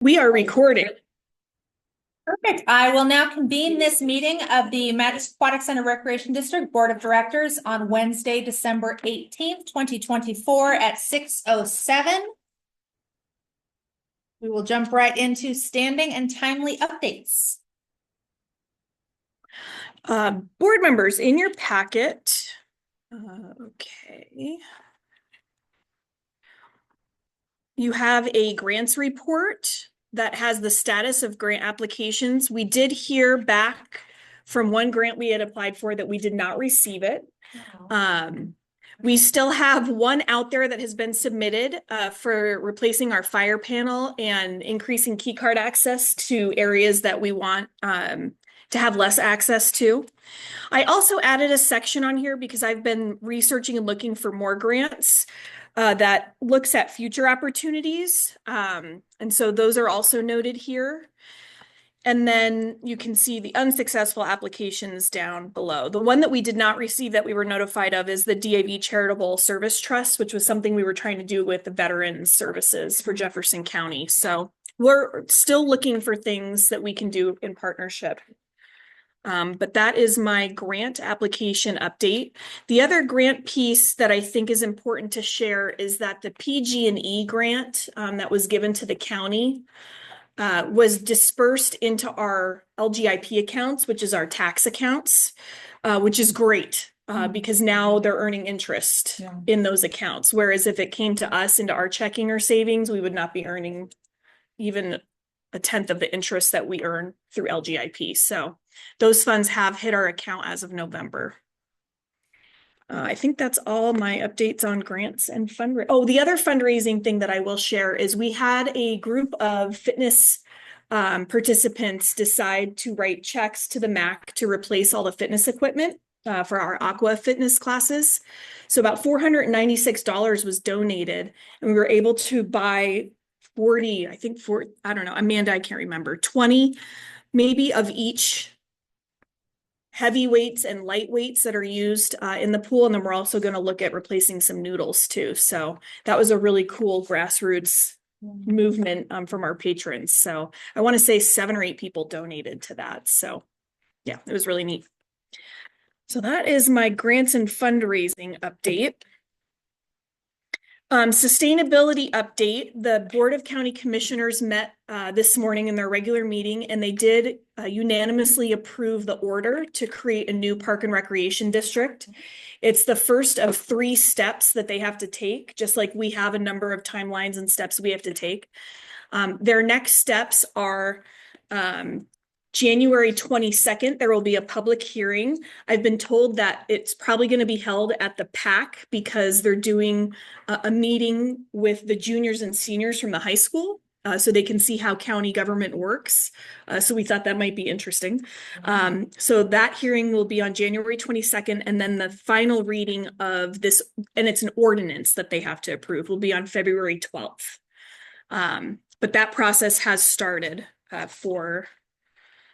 We are recording. Perfect. I will now convene this meeting of the Madras Aquatic Center Recreation District Board of Directors on Wednesday, December 18th, 2024 at 6:07. We will jump right into standing and timely updates. Board members, in your packet. Okay. You have a grants report that has the status of grant applications. We did hear back from one grant we had applied for that we did not receive it. We still have one out there that has been submitted for replacing our fire panel and increasing key card access to areas that we want to have less access to. I also added a section on here because I've been researching and looking for more grants that looks at future opportunities. And so those are also noted here. And then you can see the unsuccessful applications down below. The one that we did not receive that we were notified of is the DAV Charitable Service Trust, which was something we were trying to do with the Veterans Services for Jefferson County. So we're still looking for things that we can do in partnership. But that is my grant application update. The other grant piece that I think is important to share is that the PG&E grant that was given to the county was dispersed into our LGIP accounts, which is our tax accounts, which is great because now they're earning interest in those accounts. Whereas if it came to us into our checking or savings, we would not be earning even a tenth of the interest that we earn through LGIP. So those funds have hit our account as of November. I think that's all my updates on grants and fundraising. Oh, the other fundraising thing that I will share is we had a group of fitness participants decide to write checks to the MAC to replace all the fitness equipment for our aqua fitness classes. So about $496 was donated, and we were able to buy 40, I think I don't know, Amanda, I can't remember, 20 maybe of each heavy weights and light weights that are used in the pool. And then we're also going to look at replacing some noodles too. So that was a really cool grassroots movement from our patrons. So I want to say 7 or 8 people donated to that. So yeah, it was really neat. So that is my grants and fundraising update. Sustainability update. The Board of County Commissioners met this morning in their regular meeting, and they did unanimously approve the order to create a new park and recreation district. It's the first of 3 steps that they have to take, just like we have a number of timelines and steps we have to take. Their next steps are January 22nd, there will be a public hearing. I've been told that it's probably going to be held at the PAC because they're doing a meeting with the juniors and seniors from the high school so they can see how county government works. So we thought that might be interesting. So that hearing will be on January 22nd, and then the final reading of this, and it's an ordinance that they have to approve, will be on February 12th. But that process has started for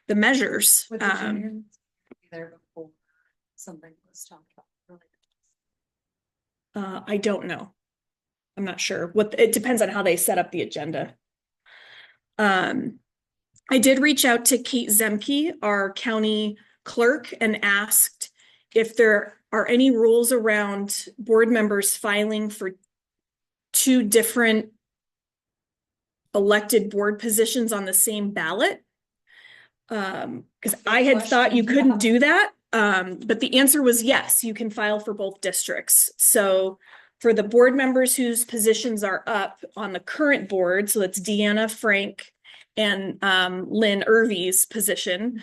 the measures. There before something was talked about. I don't know. I'm not sure. It depends on how they set up the agenda. I did reach out to Kate Zemke, our county clerk, and asked if there are any rules around board members filing for 2 different elected board positions on the same ballot. Because I had thought you couldn't do that. But the answer was yes, you can file for both districts. So for the board members whose positions are up on the current board, so that's Deanna Frank and Lynn Irvy's position,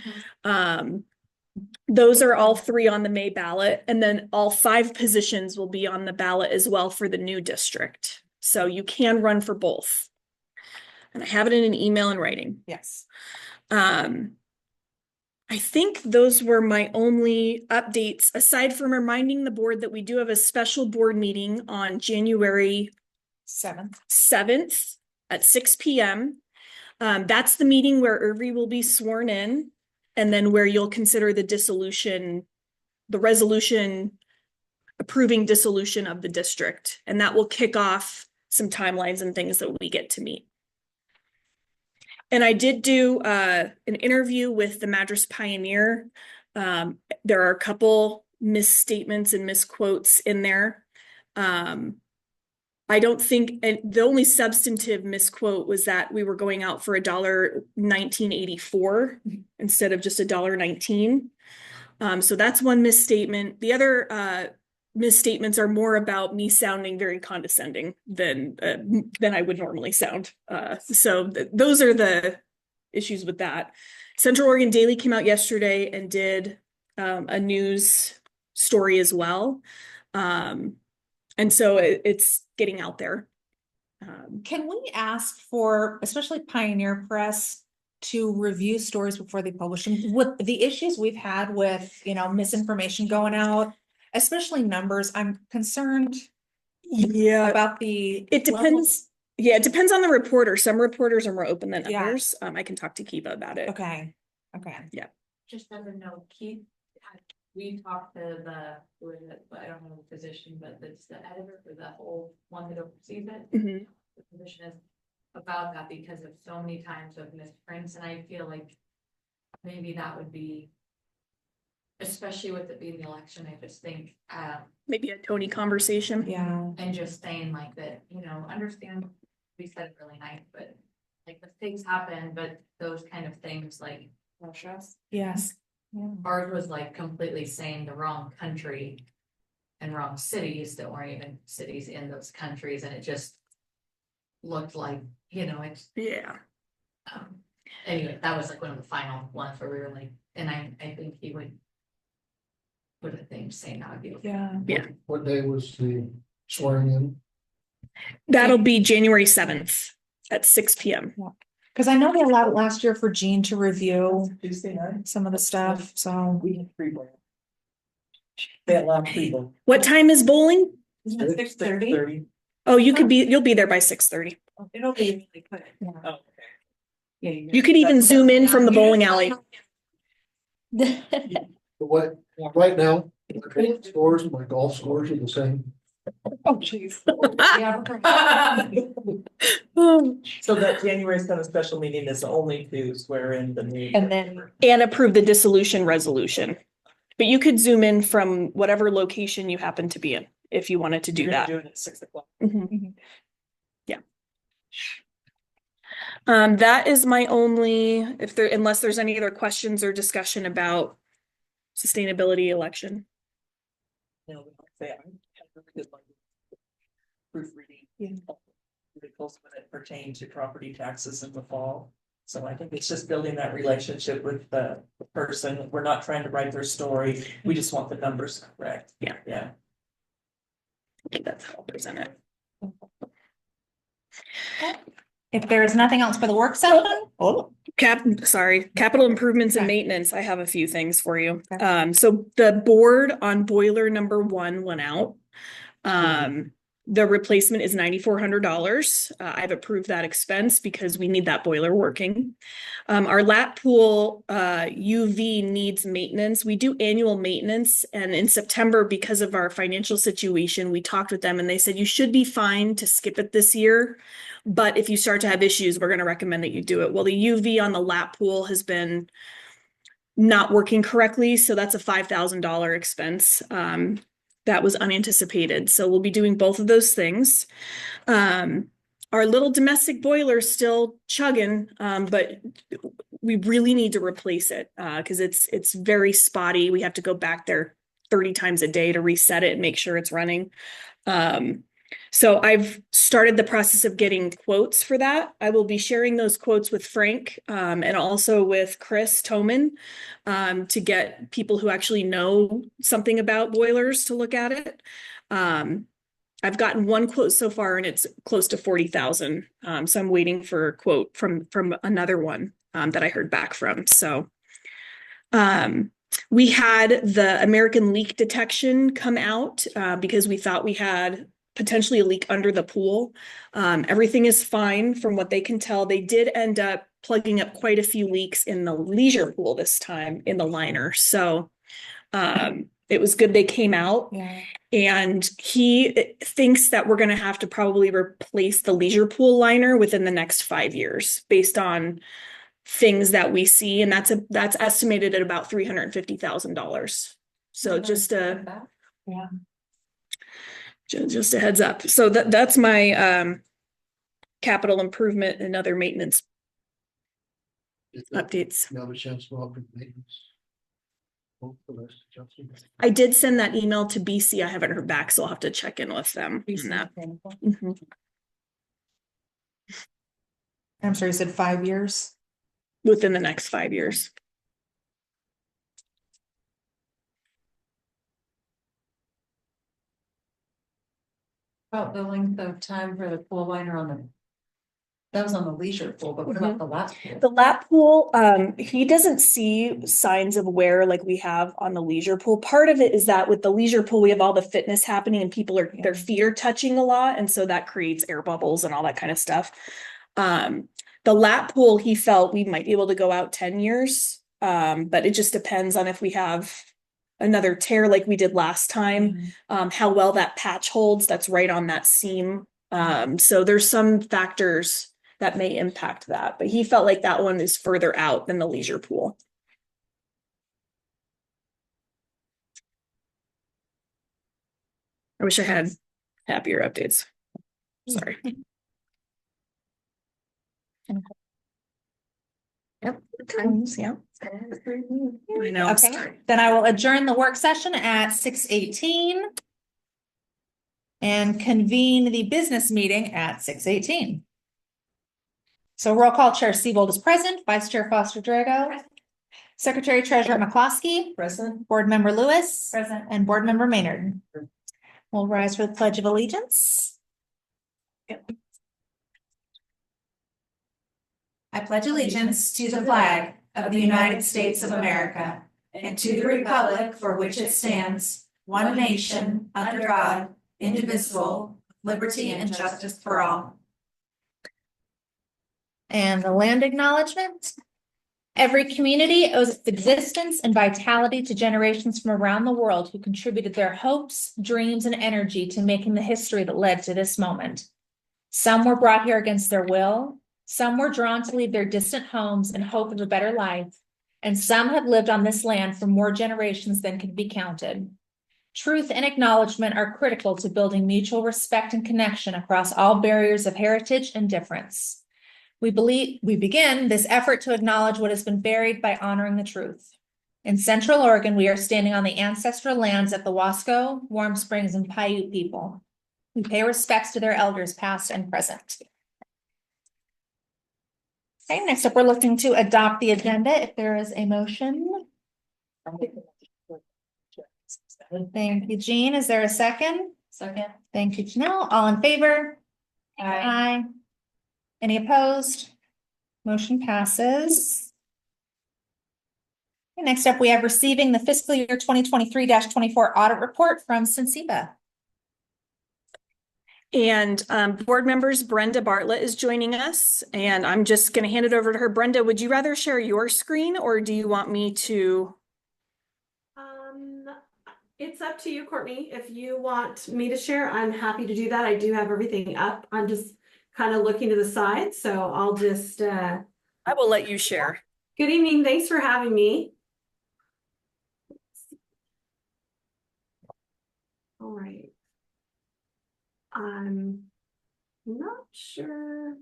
those are all 3 on the May ballot. And then all 5 positions will be on the ballot as well for the new district. So you can run for both. And I have it in an email in writing. Yes. I think those were my only updates, aside from reminding the board that we do have a special board meeting on January 7th at 6 p.m. That's the meeting where Irvy will be sworn in, and then where you'll consider the resolution approving dissolution of the district. And that will kick off some timelines and things that we get to meet. And I did do an interview with the Madras Pioneer. There are a couple misstatements and misquotes in there. I don't think, and the only substantive misquote was that we were going out for $1.1984 instead of just $1.19. So that's one misstatement. The other misstatements are more about me sounding very condescending than I would normally sound. Those are the issues with that. Central Oregon Daily came out yesterday and did a news story as well. And so it's getting out there. Can we ask for, especially Pioneer Press, to review stories before they publish them? With the issues we've had with, misinformation going out, especially numbers, I'm concerned Yeah, about the. it depends. Yeah, it depends on the reporter. Some reporters are more open than Yeah. others. I can talk to Kiva about it. Okay. Just as a note, Keith, we talked to I don't know the position, but it's the editor for the whole one that oversees it. Mhm. The position is about that because of so many times of misprints, and I feel like maybe that would be, especially with it being the election, I just think, Maybe a Tony conversation. Yeah. and just saying like that, understand, we said it really nice, but like mistakes happen, but those kind of things like Yes. ours was like completely saying the wrong country and wrong cities that weren't even cities in those countries, and it just looked like, it's, Yeah. anyway, that was like one of the final ones where we were like, and I think he would put a thing saying that would be. okay. Yeah. Yeah. What day was the swearing in? That'll be January 7th at 6 p.m. Because I know we allowed it last year for Jean to review Tuesday night, some of the stuff, so. we had free bowling. They allow free bowling. What time is bowling? 6:30. Oh, you'll be there by 6:30. It'll be really quick. Yeah. Oh, okay. Yeah, You could even zoom in from the bowling alley. What, right now, my golf scores are the same. Oh, jeez. So that January 7th special meeting is only to swear in the new. And then- And approve the dissolution resolution. But you could zoom in from whatever location you happen to be in if you wanted to do You're gonna that. do it at 6:00. Mhm. Yeah. That is my only, unless there's any other questions or discussion about sustainability election. No, we don't say I had a really good one. Proofreading. Yeah. Really close when it pertains to property taxes in the fall. So I think it's just building that relationship with the person. We're not trying to write their story. We just want the numbers correct. Yeah. Yeah. Okay, that's how I'll present it. If there is nothing else for the work session, Capital improvements and Okay. maintenance. I have a few things for you. Okay. So the board on boiler number 1 went out. The replacement is $9,400. I've approved that expense because we need that boiler working. Our lap pool UV needs maintenance. We do annual maintenance, and in September, because of our financial situation, we talked with them and they said you should be fine to skip it this year. But if you start to have issues, we're going to recommend that you do it. Well, the UV on the lap pool has been not working correctly, so that's a $5,000 expense. That was unanticipated. So we'll be doing both of those things. Our little domestic boiler is still chugging, but we really need to replace it because it's very spotty. We have to go back there 30 times a day to reset it and make sure it's running. So I've started the process of getting quotes for that. I will be sharing those quotes with Frank and also with Chris Toman to get people who actually know something about boilers to look at it. I've gotten one quote so far and it's close to 40,000. So I'm waiting for a quote from another one that I heard back from. So we had the American Leak Detection come out because we thought we had potentially a leak under the pool. Everything is fine from what they can tell. They did end up plugging up quite a few leaks in the leisure pool this time in the liner. So it was good they came out. Yeah. And he thinks that we're gonna have to probably replace the leisure pool liner within the next 5 years based on things that we see, and that's estimated at about $350,000. So just a Yeah. just a heads up. So that's my capital improvement and other maintenance updates. You have a chance to go up with maintenance. Hope the rest of Justin. I did send that email to BC. I haven't heard back, so I'll have to check in with them on that. Mhm. I'm sorry, you said 5 years? Within the next 5 years. About the length of time for the pool liner on the. That was on the leisure pool, but what about the lap pool? The lap pool, he doesn't see signs of wear like we have on the leisure pool. Part of it is that with the leisure pool, we have all the fitness happening and people are, their feet are touching a lot. And so that creates air bubbles and all that kind of stuff. The lap pool, he felt we might be able to go out 10 years. But it just depends on if we have another tear like we did last time, how well that patch holds, that's right on that seam. So there's some factors that may impact that, but he felt like that one is further out than the leisure pool. I wish I had happier updates. Sorry. Yep, times, yeah. I know. Okay, Sorry. then I will adjourn the work session at 6:18. And convene the business meeting at 6:18. So roll call, Chair Seabold is present, Vice Chair Foster Drago. Secretary Treasurer McCloskey. Present. Board Member Lewis. Present. And Board Member Maynard. We'll rise for the Pledge of Allegiance. I pledge allegiance to the flag of the United States of America and to the republic for which it stands, one nation, under God, indivisible, liberty and justice for all. And the land acknowledgement. Every community owes its existence and vitality to generations from around the world who contributed their hopes, dreams, and energy to making the history that led to this moment. Some were brought here against their will. Some were drawn to leave their distant homes in hope of a better life. And some have lived on this land for more generations than can be counted. Truth and acknowledgement are critical to building mutual respect and connection across all barriers of heritage and difference. We begin this effort to acknowledge what has been buried by honoring the truth. In Central Oregon, we are standing on the ancestral lands of the Wasco, Warm Springs, and Paiute people. We pay respects to their elders, past and present. Okay, next up, we're looking to adopt the agenda. If there is a motion. Thank you, Jean. Is there a second? Second. Thank you, Janelle. All in favor? Aye. Any opposed? Motion passes. Okay, next up, we have receiving the fiscal year 2023-24 audit report from Sensiba. And board members, Brenda Bartlett is joining us, and I'm just going to hand it over to her. Brenda, would you rather share your screen or do you want me to? It's up to you, Courtney. If you want me to share, I'm happy to do that. I do have everything up. I'm just kind of looking to the side, so I'll just I will let you share. Good evening. Thanks for having me. All right. I'm not sure.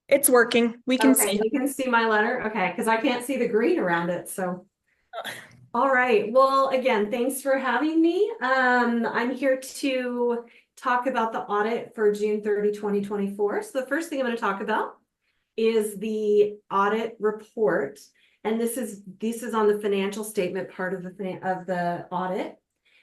It's working. We can Okay, see. you can see my letter. Okay, because I can't see the green around it. So, all right. Well, again, thanks for having me. I'm here to talk about the audit for June 30, 2024. So the first thing I'm going to talk about is the audit report, and this is on the financial statement part of the audit.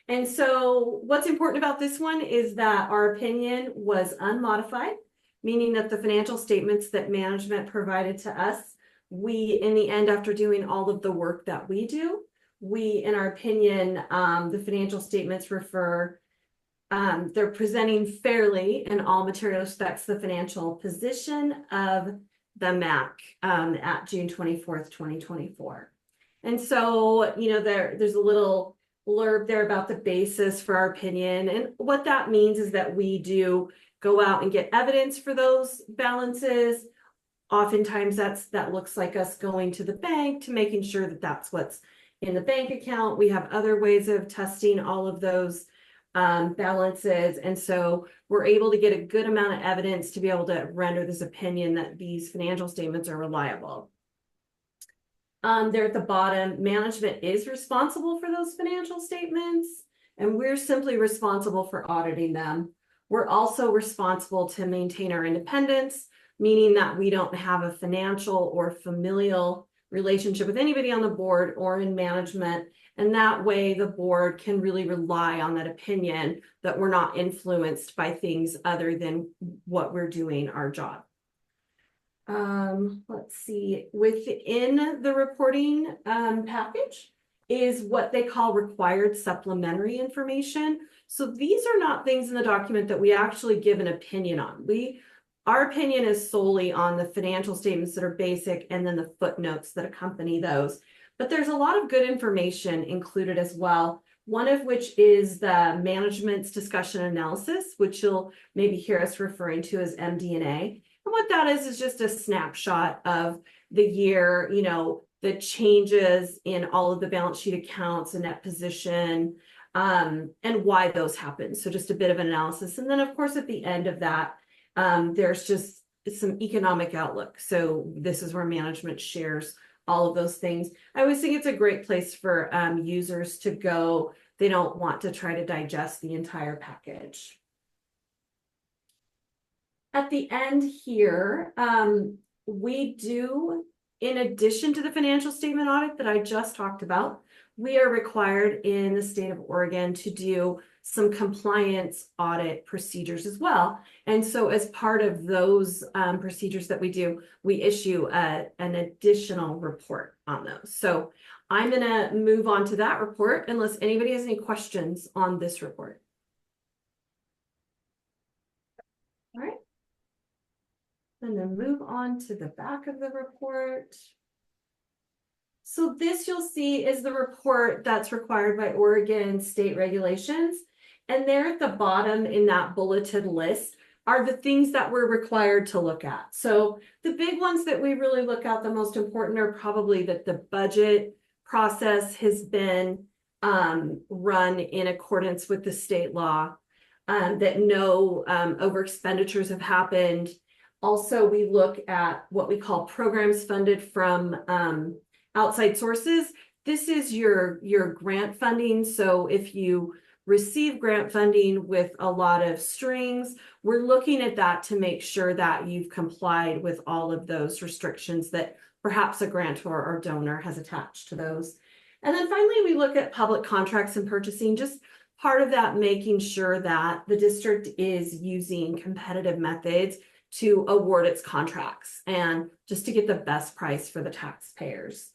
And so what's important about this one is that our opinion was unmodified, meaning that the financial statements that management provided to us, we, in the end, after doing all of the work that we do, we, in our opinion, the financial statements they're presenting fairly in all material respects the financial position of the MAC at June 24th, 2024. And so, there's a little blurb there about the basis for our opinion. And what that means is that we do go out and get evidence for those balances. Oftentimes that looks like us going to the bank to making sure that that's what's in the bank account. We have other ways of testing all of those balances. And so we're able to get a good amount of evidence to be able to render this opinion that these financial statements are reliable. There at the bottom, management is responsible for those financial statements, and we're simply responsible for auditing them. We're also responsible to maintain our independence, meaning that we don't have a financial or familial relationship with anybody on the board or in management. And that way the board can really rely on that opinion that we're not influenced by things other than what we're doing our job. Let's see, within the reporting package is what they call required supplementary information. So these are not things in the document that we actually give an opinion on. Our opinion is solely on the financial statements that are basic and then the footnotes that accompany those. But there's a lot of good information included as well. One of which is the management's discussion analysis, which you'll maybe hear us referring to as MD&A. And what that is just a snapshot of the year, you know, the changes in all of the balance sheet accounts and net position, and why those happen. So just a bit of an analysis. And then of course, at the end of that, there's just some economic outlook. So this is where management shares all of those things. I always think it's a great place for users to go. They don't want to try to digest the entire package. At the end here, we do, in addition to the financial statement audit that I just talked about, we are required in the state of Oregon to do some compliance audit procedures as well. And so as part of those procedures that we do, we issue an additional report on those. So I'm going to move on to that report unless anybody has any questions on this report. All right. And then move on to the back of the report. So this you'll see is the report that's required by Oregon state regulations. And there at the bottom in that bulleted list are the things that we're required to look at. So the big ones that we really look at, the most important, are probably that the budget process has been run in accordance with the state law, that no over expenditures have happened. Also, we look at what we call programs funded from outside sources. This is your grant funding. So if you receive grant funding with a lot of strings, we're looking at that to make sure that you've complied with all of those restrictions that perhaps a grantor or donor has attached to those. And then finally, we look at public contracts and purchasing, just part of that making sure that the district is using competitive methods to award its contracts and just to get the best price for the taxpayers.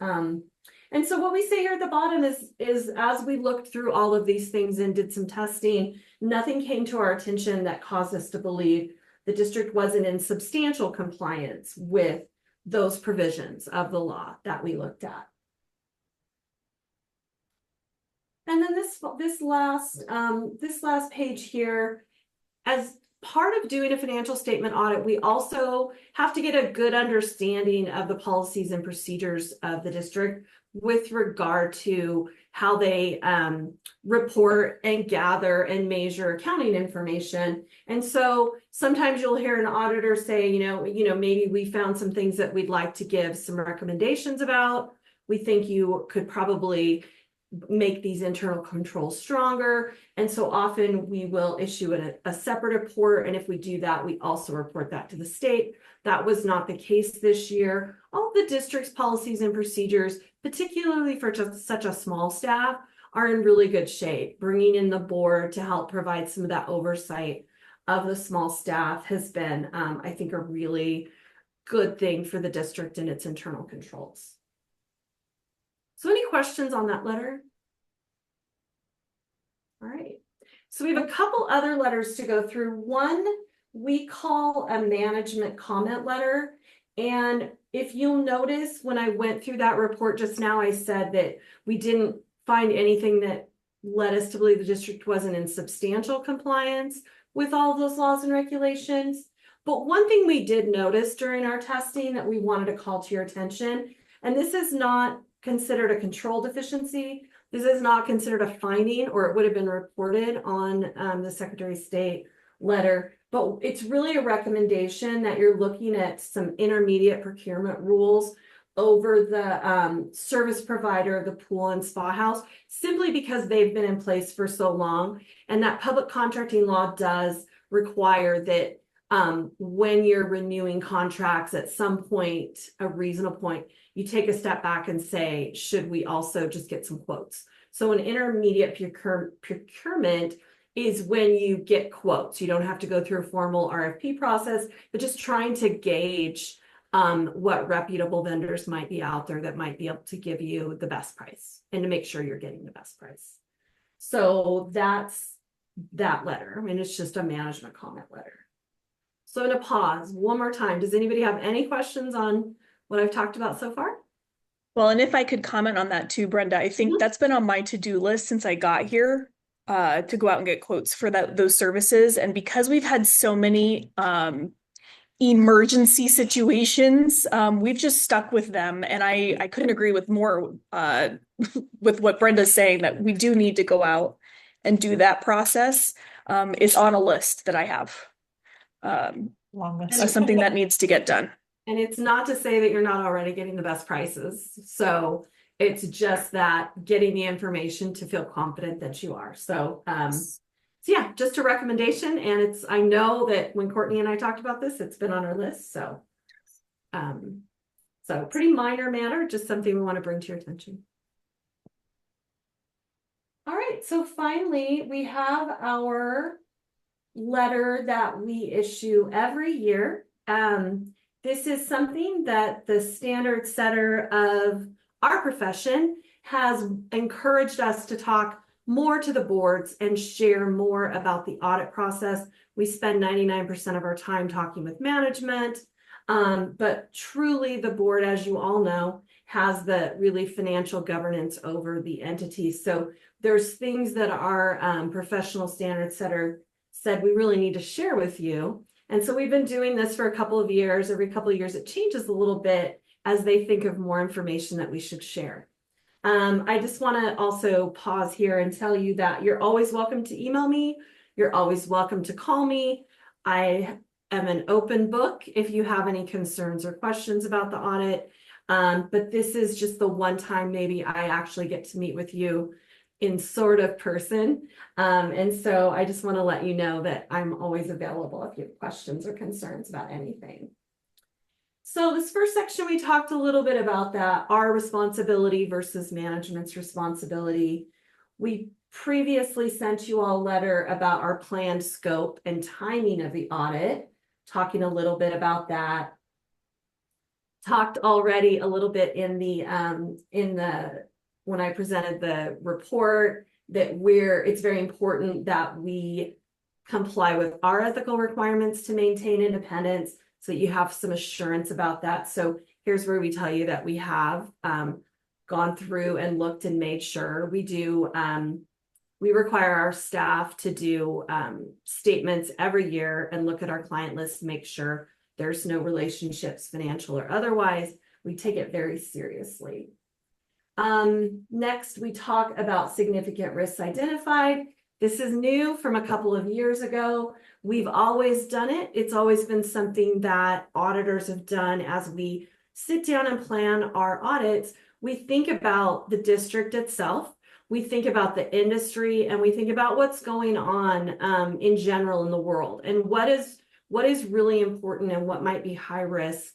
And so what we say here at the bottom is as we looked through all of these things and did some testing, nothing came to our attention that caused us to believe the district wasn't in substantial compliance with those provisions of the law that we looked at. And then this last page here, as part of doing a financial statement audit, we also have to get a good understanding of the policies and procedures of the district with regard to how they report and gather and measure accounting information. And so sometimes you'll hear an auditor say, you know, maybe we found some things that we'd like to give some recommendations about. We think you could probably make these internal controls stronger. And so often we will issue a separate report. And if we do that, we also report that to the state. That was not the case this year. All the district's policies and procedures, particularly for just such a small staff, are in really good shape. Bringing in the board to help provide some of that oversight of the small staff has been, I think, a really good thing for the district and its internal controls. So any questions on that letter? All right. So we have a couple other letters to go through. One we call a management comment letter. And if you'll notice, when I went through that report just now, I said that we didn't find anything that led us to believe the district wasn't in substantial compliance with all of those laws and regulations. But one thing we did notice during our testing that we wanted to call to your attention, and this is not considered a control deficiency, this is not considered a finding, or it would have been reported on the Secretary of State letter, but it's really a recommendation that you're looking at some intermediate procurement rules over the service provider of the pool and spa house, simply because they've been in place for so long. And that public contracting law does require that when you're renewing contracts at some point, a reasonable point, you take a step back and say, should we also just get some quotes? So an intermediate procurement is when you get quotes. You don't have to go through a formal RFP process, but just trying to gauge what reputable vendors might be out there that might be able to give you the best price and to make sure you're getting the best price. So that's that letter. I mean, it's just a management comment letter. So I'm going to pause one more time. Does anybody have any questions on what I've talked about so far? Well, and if I could comment on that too, Brenda, I think that's been on my to-do list since I got here, to go out and get quotes for those services. And because we've had so many emergency situations, we've just stuck with them. And I couldn't agree with more with what Brenda's saying, that we do need to go out and do that process. It's on a list that I have. So something that needs to get done. And it's not to say that you're not already getting the best prices. So it's just that getting the information to feel confident that you are. So, yeah, just a recommendation. And I know that when Courtney and I talked about this, it's been on our list. So, so pretty minor matter, just something we want to bring to your attention. All right. So finally, we have our letter that we issue every year. This is something that the standard setter of our profession has encouraged us to talk more to the boards and share more about the audit process. We spend 99% of our time talking with management, but truly the board, as you all know, has the really financial governance over the entities. So there's things that our professional standard setter said we really need to share with you. And so we've been doing this for a couple of years. Every couple of years, it changes a little bit as they think of more information that we should share. I just want to also pause here and tell you that you're always welcome to email me. You're always welcome to call me. I am an open book if you have any concerns or questions about the audit. But this is just the one time maybe I actually get to meet with you in sort of person. And so I just want to let you know that I'm always available if you have questions or concerns about anything. So this first section, we talked a little bit about that, our responsibility versus management's responsibility. We previously sent you all a letter about our planned scope and timing of the audit, talking a little bit about that. Talked already a little bit in the when I presented the report that it's very important that we comply with our ethical requirements to maintain independence, so that you have some assurance about that. So here's where we tell you that we have gone through and looked and made sure we do. We require our staff to do statements every year and look at our client list to make sure there's no relationships, financial or otherwise. We take it very seriously. Next, we talk about significant risks identified. This is new from a couple of years ago. We've always done it. It's always been something that auditors have done as we sit down and plan our audits. We think about the district itself. We think about the industry, and we think about what's going on in general in the world, and what is really important and what might be high risk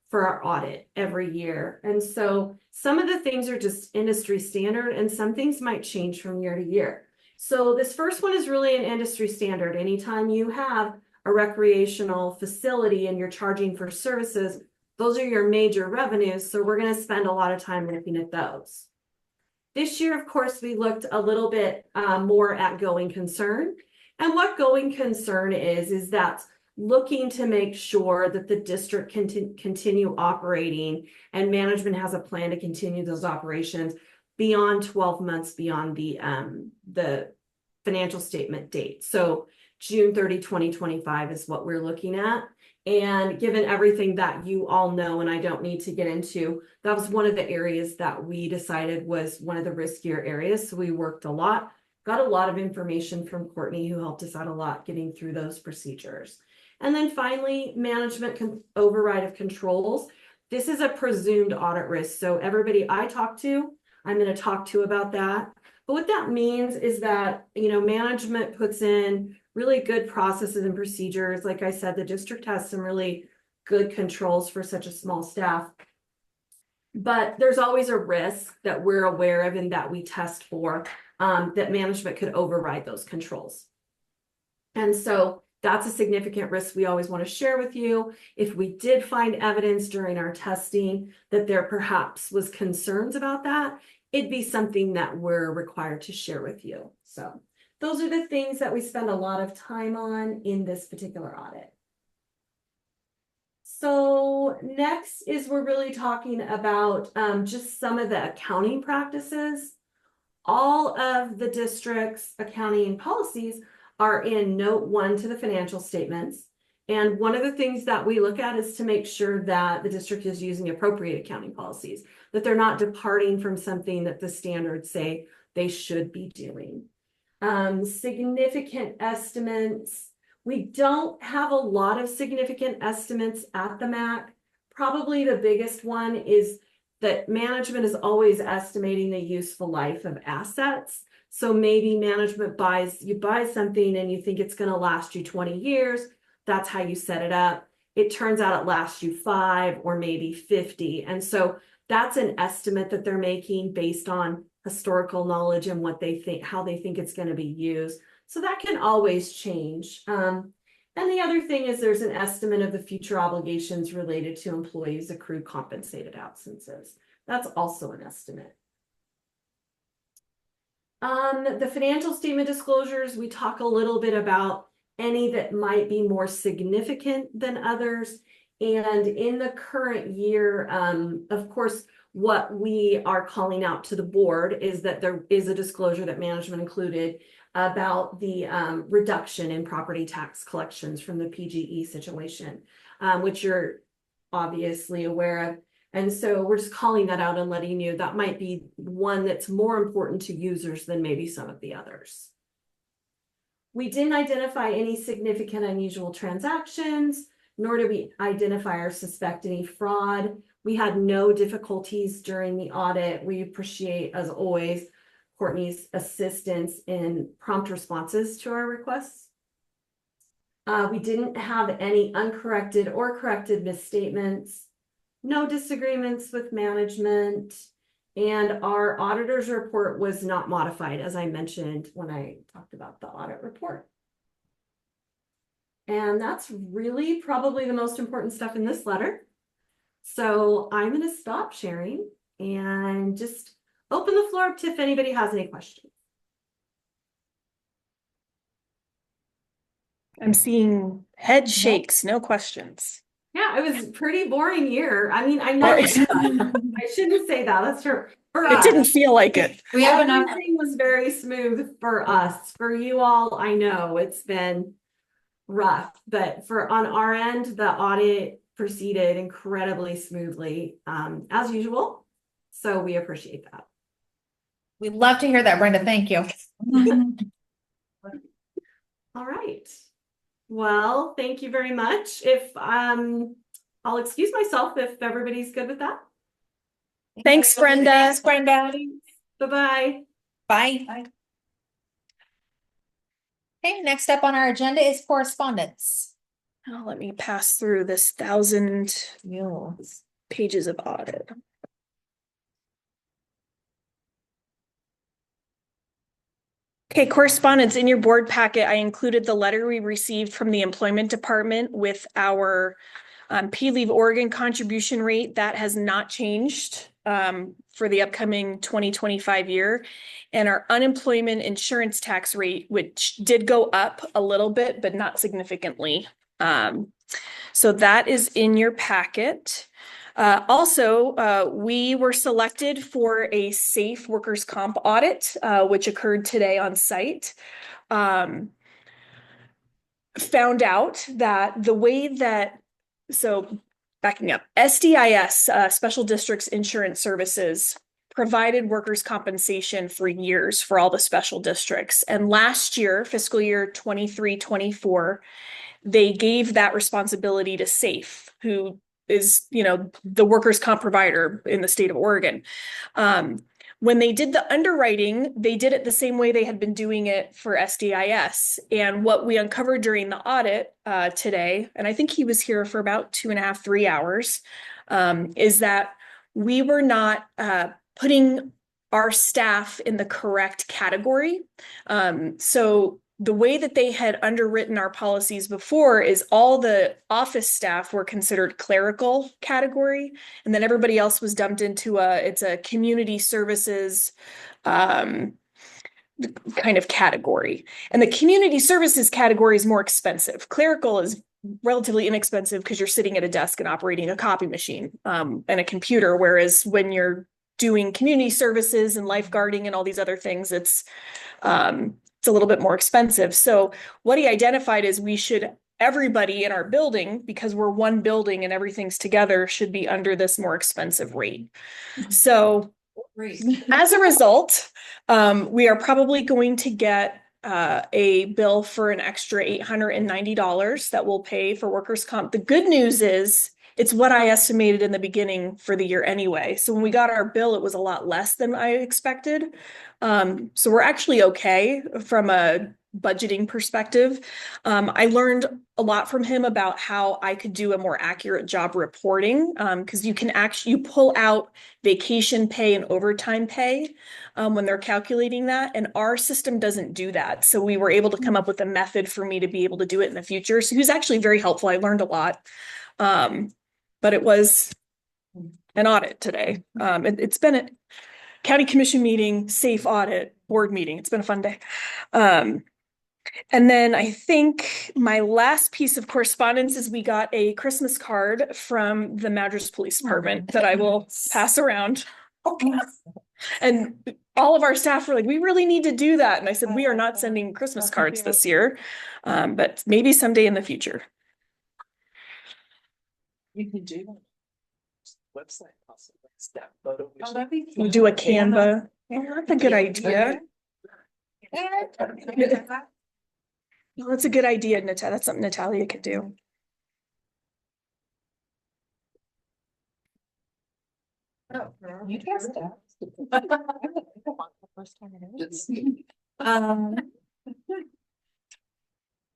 for our audit every year. And so some of the things are just industry standard, and some things might change from year to year. So this first one is really an industry standard. Anytime you have a recreational facility and you're charging for services, those are your major revenues. So we're going to spend a lot of time looking at those. This year, of course, we looked a little bit more at going concern. And what going concern is that looking to make sure that the district can continue operating and management has a plan to continue those operations, beyond 12 months beyond the financial statement date. So June 30, 2025 is what we're looking at. And given everything that you all know, and I don't need to get into, that was one of the areas that we decided was one of the riskier areas. So we worked a lot, got a lot of information from Courtney, who helped us out a lot getting through those procedures. And then finally, management override of controls. This is a presumed audit risk. So everybody I talk to, I'm going to talk to about that. But what that means is that, management puts in really good processes and procedures. Like I said, the district has some really good controls for such a small staff. But there's always a risk that we're aware of and that we test for, that management could override those controls. And so that's a significant risk we always want to share with you. If we did find evidence during our testing that there perhaps was concerns about that, it'd be something that we're required to share with you. So those are the things that we spend a lot of time on in this particular audit. So next is we're really talking about just some of the accounting practices. All of the district's accounting policies are in note 1 to the financial statements. And one of the things that we look at is to make sure that the district is using appropriate accounting policies, that they're not departing from something that the standards say they should be doing. Significant estimates. We don't have a lot of significant estimates at the MAC. Probably the biggest one is that management is always estimating the useful life of assets. So maybe management buy something and you think it's going to last you 20 years. That's how you set it up. It turns out it lasts you 5 or maybe 50. And so that's an estimate that they're making based on historical knowledge and what they think, how they think it's going to be used. So that can always change. And the other thing is there's an estimate of the future obligations related to employees' accrued compensated absences. That's also an estimate. The financial statement disclosures, we talk a little bit about any that might be more significant than others. And in the current year, of course, what we are calling out to the board is that there is a disclosure that management included about the reduction in property tax collections from the PGE situation, which you're obviously aware of. And so we're just calling that out and letting you, that might be one that's more important to users than maybe some of the others. We didn't identify any significant unusual transactions, nor did we identify or suspect any fraud. We had no difficulties during the audit. We appreciate, as always, Courtney's assistance in prompt responses to our requests. We didn't have any uncorrected or corrected misstatements, no disagreements with management, and our auditor's report was not modified, as I mentioned when I talked about the audit report. And that's really probably the most important stuff in this letter. So I'm going to stop sharing and just open the floor up to if anybody has any questions. I'm seeing head shakes, no questions. Yeah, it was a pretty boring year. I mean, I know I shouldn't say that. That's true. For It us, didn't feel like it. We have enough. everything was very smooth for us. For you all, I know it's been rough, but on our end, the audit proceeded incredibly smoothly, as usual. So we appreciate that. We'd love to hear that, Brenda. Thank you. All right. Well, thank you very much. If I'll excuse myself if everybody's good with that. Thanks, Brenda. Thanks, Brenda. Bye-bye. Bye. Okay, next up on our agenda is correspondence. Oh, let me pass through this 1,000 pages of audit. Okay, correspondence in your board packet. I included the letter we received from the employment department with our paid leave Oregon contribution rate. That has not changed for the upcoming 2025 year. And our unemployment insurance tax rate, which did go up a little bit, but not significantly. So that is in your packet. Also, we were selected for a safe workers' comp audit, which occurred today on site. Found out that the way that, so backing up, SDIS, Special Districts Insurance Services, provided workers' compensation for years for all the special districts. And last year, fiscal year 23-24, they gave that responsibility to SAFE, who is, the workers' comp provider in the state of Oregon. When they did the underwriting, they did it the same way they had been doing it for SDIS. And what we uncovered during the audit today, and I think he was here for about 2.5, 3 hours, is that we were not putting our staff in the correct category. So the way that they had underwritten our policies before is all the office staff were considered clerical category, and then everybody else was dumped into it's a community services kind of category. And the community services category is more expensive. Clerical is relatively inexpensive because you're sitting at a desk and operating a copy machine and a computer, whereas when you're doing community services and lifeguarding and all these other things, it's a little bit more expensive. So what he identified is everybody in our building, because we're one building and everything's together, should be under this more expensive rate. So as a result, we are probably going to get a bill for an extra $890 that we'll pay for workers' comp. The good news is it's what I estimated in the beginning for the year anyway. So when we got our bill, it was a lot less than I expected. So we're actually okay from a budgeting perspective. I learned a lot from him about how I could do a more accurate job reporting, because you can actually pull out vacation pay and overtime pay when they're calculating that, and our system doesn't do that. So we were able to come up with a method for me to be able to do it in the future. So he was actually very helpful. I learned a lot. But it was an audit today. It's been a county commission meeting, safe audit, board meeting. It's been a fun day. And then I think my last piece of correspondence is we got a Christmas card from the Madras Police Department that I will pass around. And all of our staff were like, we really need to do that. And I said, we are not sending Christmas cards this year, but maybe someday in the future. You can do website also, staff photo. We'll do a Canva. Yeah, that's a good idea. Well, that's a good idea, Natalia. That's something Natalia could do. Oh, you guessed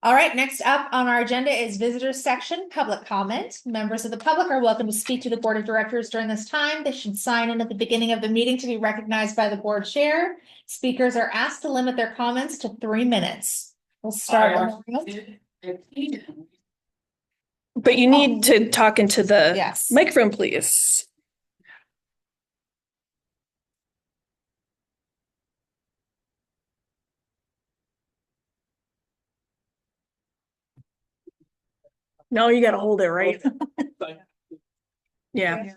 All right, next up on our agenda is visitors section, public comment. Members of the public are welcome to speak to the board of directors during this time. They should sign in at the beginning of the meeting to be recognized by the board chair. Speakers are asked to limit their comments to 3 minutes. We'll start. But you need to talk into the Yes. microphone, please. No, you gotta hold it, right? Yeah.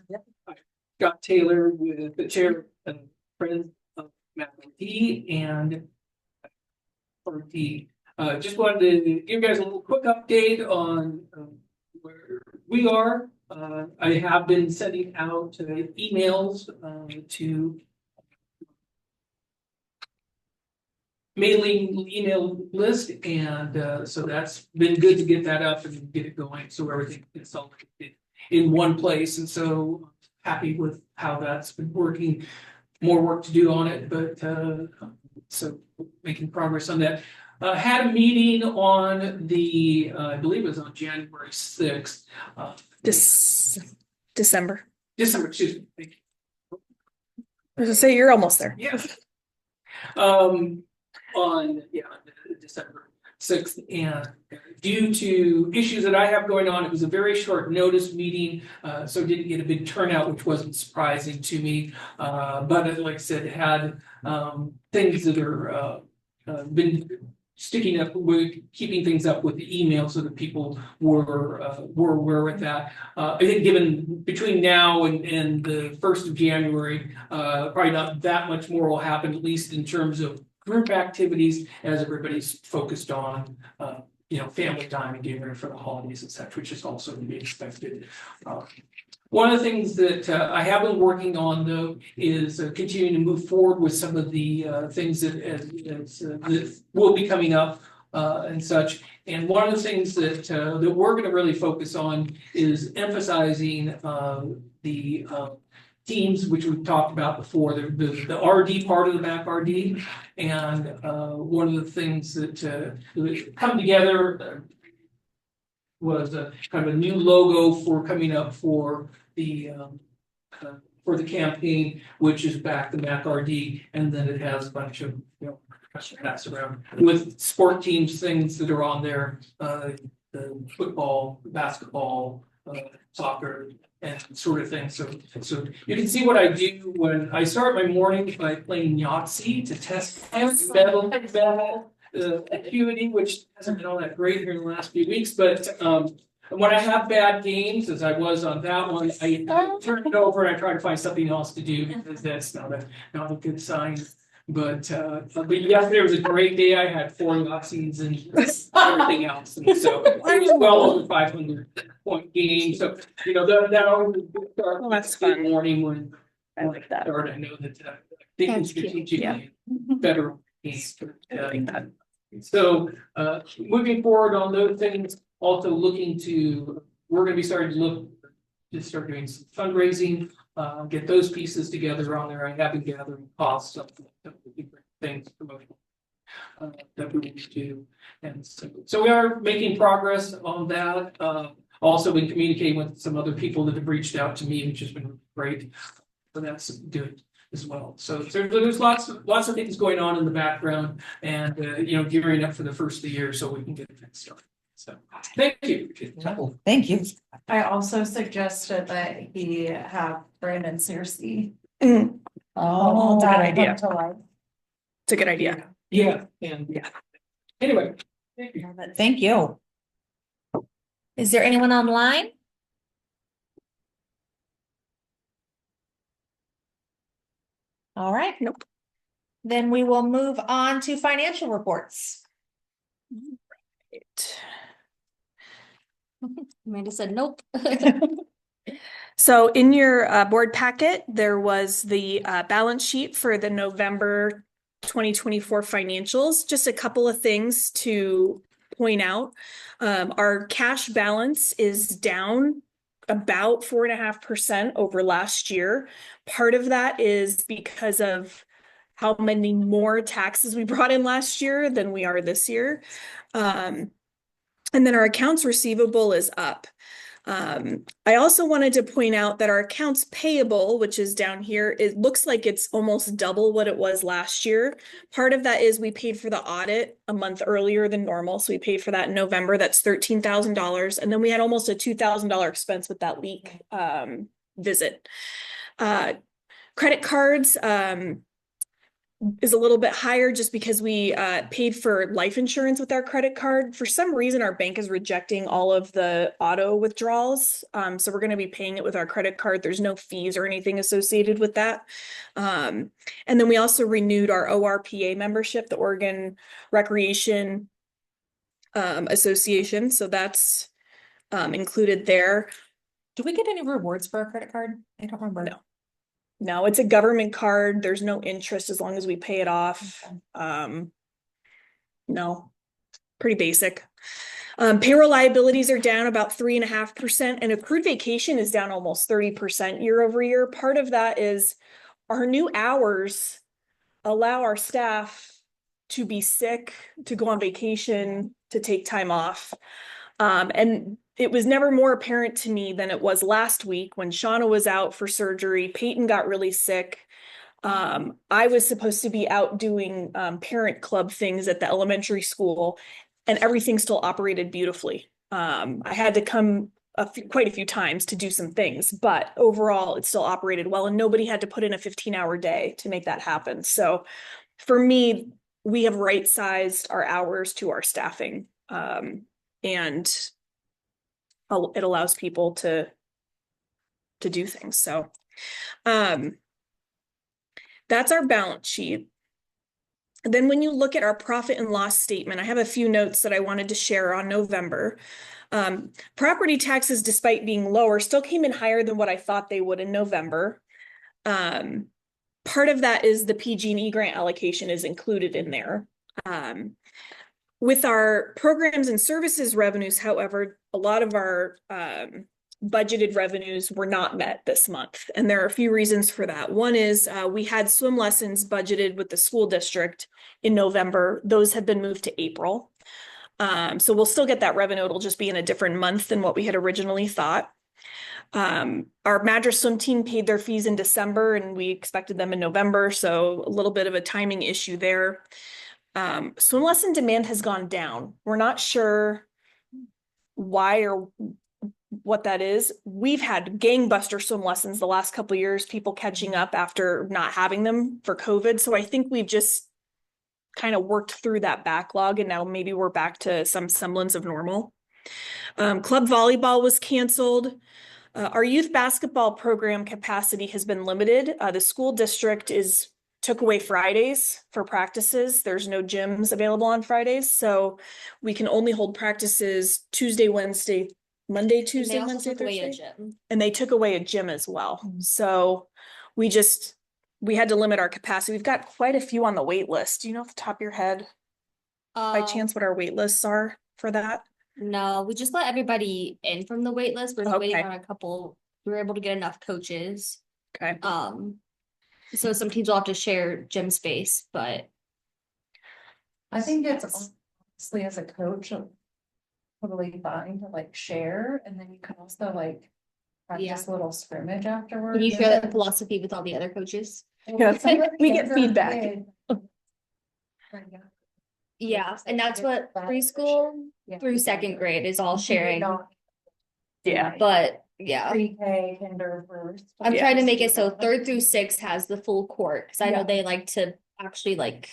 Scott Taylor with the chair and friend of Matt McGee and RT. Just wanted to give you guys a little quick update on where we are. I have been sending out emails to mailing email list, and so that's been good to get that up and get it going, so everything is all in one place. And so happy with how that's been working. More work to do on it, but so making progress on that. Had a meeting on the I believe it was on January 6th. December. Excuse me. Thank you. I was gonna say you're almost there. Yeah. On December 6th, and due to issues that I have going on, it was a very short notice meeting, so didn't get a big turnout, which wasn't surprising to me. But like I said, had things that are been sticking up, we're keeping things up with the email so that people were aware of that. I think given between now and the 1st of January, probably not that much more will happen, at least in terms of group activities as everybody's focused on, family time and getting ready for the holidays and such, which is also to be expected. One of the things that I have been working on, though, is continuing to move forward with some of the things that will be coming up and such. And one of the things that we're going to really focus on is emphasizing the teams, which we've talked about before, the RD part of the MAC RD. And one of the things that come together was a kind of a new logo for coming up for the campaign, which is back the MAC RD, and then it has a bunch of hats around with sport teams, things that are on there, the football, basketball, soccer, and sort of thing. So you can see what I do when I start my morning by playing Yahtzee to test mental acuity, which hasn't been all that great here in the last few weeks, but when I have bad games, as I was on that one, I turn it over and I try to find something else to do, because that's not a good sign. But yesterday was a great day. I had 4 Yahtzees and everything else, and so it was well over 500-point game. So that always start. Well, that's fun. Morning when I like that. start. I know that thinking That's cute, strategically better games. I like that. So moving forward on those things, also we're going to be starting to start doing some fundraising, get those pieces together on there. I have been gathering costs of different things, promotional that we need to do. And so we are making progress on that. Also been communicating with some other people that have reached out to me, which has been great. So that's good as well. So there's lots of things going on in the background, and gearing up for the first of the year so we can get things started. So thank you. Thank you. I also suggested that he have Brandon Searcy. Oh, That's a good that idea. come to life. It's a good idea. Yeah, and anyway, thank you. Thank you. Is there anyone online? All right. Nope. Then we will move on to financial reports. Amanda said nope. So in your board packet, there was the balance sheet for the November 2024 financials. Just a couple of things to point out. Our cash balance is down about 4.5% over last year. Part of that is because of how many more taxes we brought in last year than we are this year. And then our accounts receivable is up. I also wanted to point out that our accounts payable, which is down here, it looks like it's almost double what it was last year. Part of that is we paid for the audit a month earlier than normal. So we paid for that in November. That's $13,000. And then we had almost a $2,000 expense with that leak visit. Credit cards is a little bit higher just because we paid for life insurance with our credit card. For some reason, our bank is rejecting all of the auto withdrawals. So we're going to be paying it with our credit card. There's no fees or anything associated with that. And then we also renewed our ORPA membership, the Oregon Recreation Association. So that's included there. Do we get any rewards for our credit card? I don't remember. No. No, it's a government card. There's no interest as long as we pay it off. No, pretty basic. Payroll liabilities are down about 3.5%, and accrued vacation is down almost 30% year over year. Part of that is our new hours allow our staff to be sick, to go on vacation, to take time off. And it was never more apparent to me than it was last week when Shauna was out for surgery. Peyton got really sick. I was supposed to be out doing parent club things at the elementary school, and everything still operated beautifully. I had to come quite a few times to do some things, but overall it still operated well, and nobody had to put in a 15-hour day to make that happen. So for me, we have right-sized our hours to our staffing. And it allows people to do things. So, that's our balance sheet. Then when you look at our profit and loss statement, I have a few notes that I wanted to share on November. Property taxes, despite being lower, still came in higher than what I thought they would in November. Part of that is the PG&E grant allocation is included in there. With our programs and services revenues, however, a lot of our budgeted revenues were not met this month. And there are a few reasons for that. One is we had swim lessons budgeted with the school district in November. Those have been moved to April. So we'll still get that revenue. It'll just be in a different month than what we had originally thought. Our Madras swim team paid their fees in December and we expected them in November. So a little bit of a timing issue there. Swim lesson demand has gone down. We're not sure why or what that is. We've had gangbuster swim lessons the last couple of years, people catching up after not having them for COVID. So I think we've just kind of worked through that backlog and now maybe we're back to some semblance of normal. Club volleyball was canceled. Our youth basketball program capacity has been limited. The school district took away Fridays for practices. There's no gyms available on Fridays. So we can only hold practices Tuesday, Wednesday, Monday, Tuesday, Wednesday, Thursday. And they took away a gym as well. So we had to limit our capacity. We've got quite a few on the wait list. Do you know off the top of your head by chance what our wait lists are for that? No, we just let everybody in from the wait list. We're just waiting Okay. on a couple. We were able to get enough coaches. Okay. So some teams will have to share gym space, but I think it's honestly as a coach, totally fine to like share, and then you can also like practice a little scrimmage afterwards. can you share that philosophy with all the other coaches? Yeah, we get feedback. Yeah, and that's what preschool through second grade is all sharing. Yeah. But yeah, Pre-K, kinder first. I'm trying to make it so 3rd through 6th has the full court because I know they like to actually like,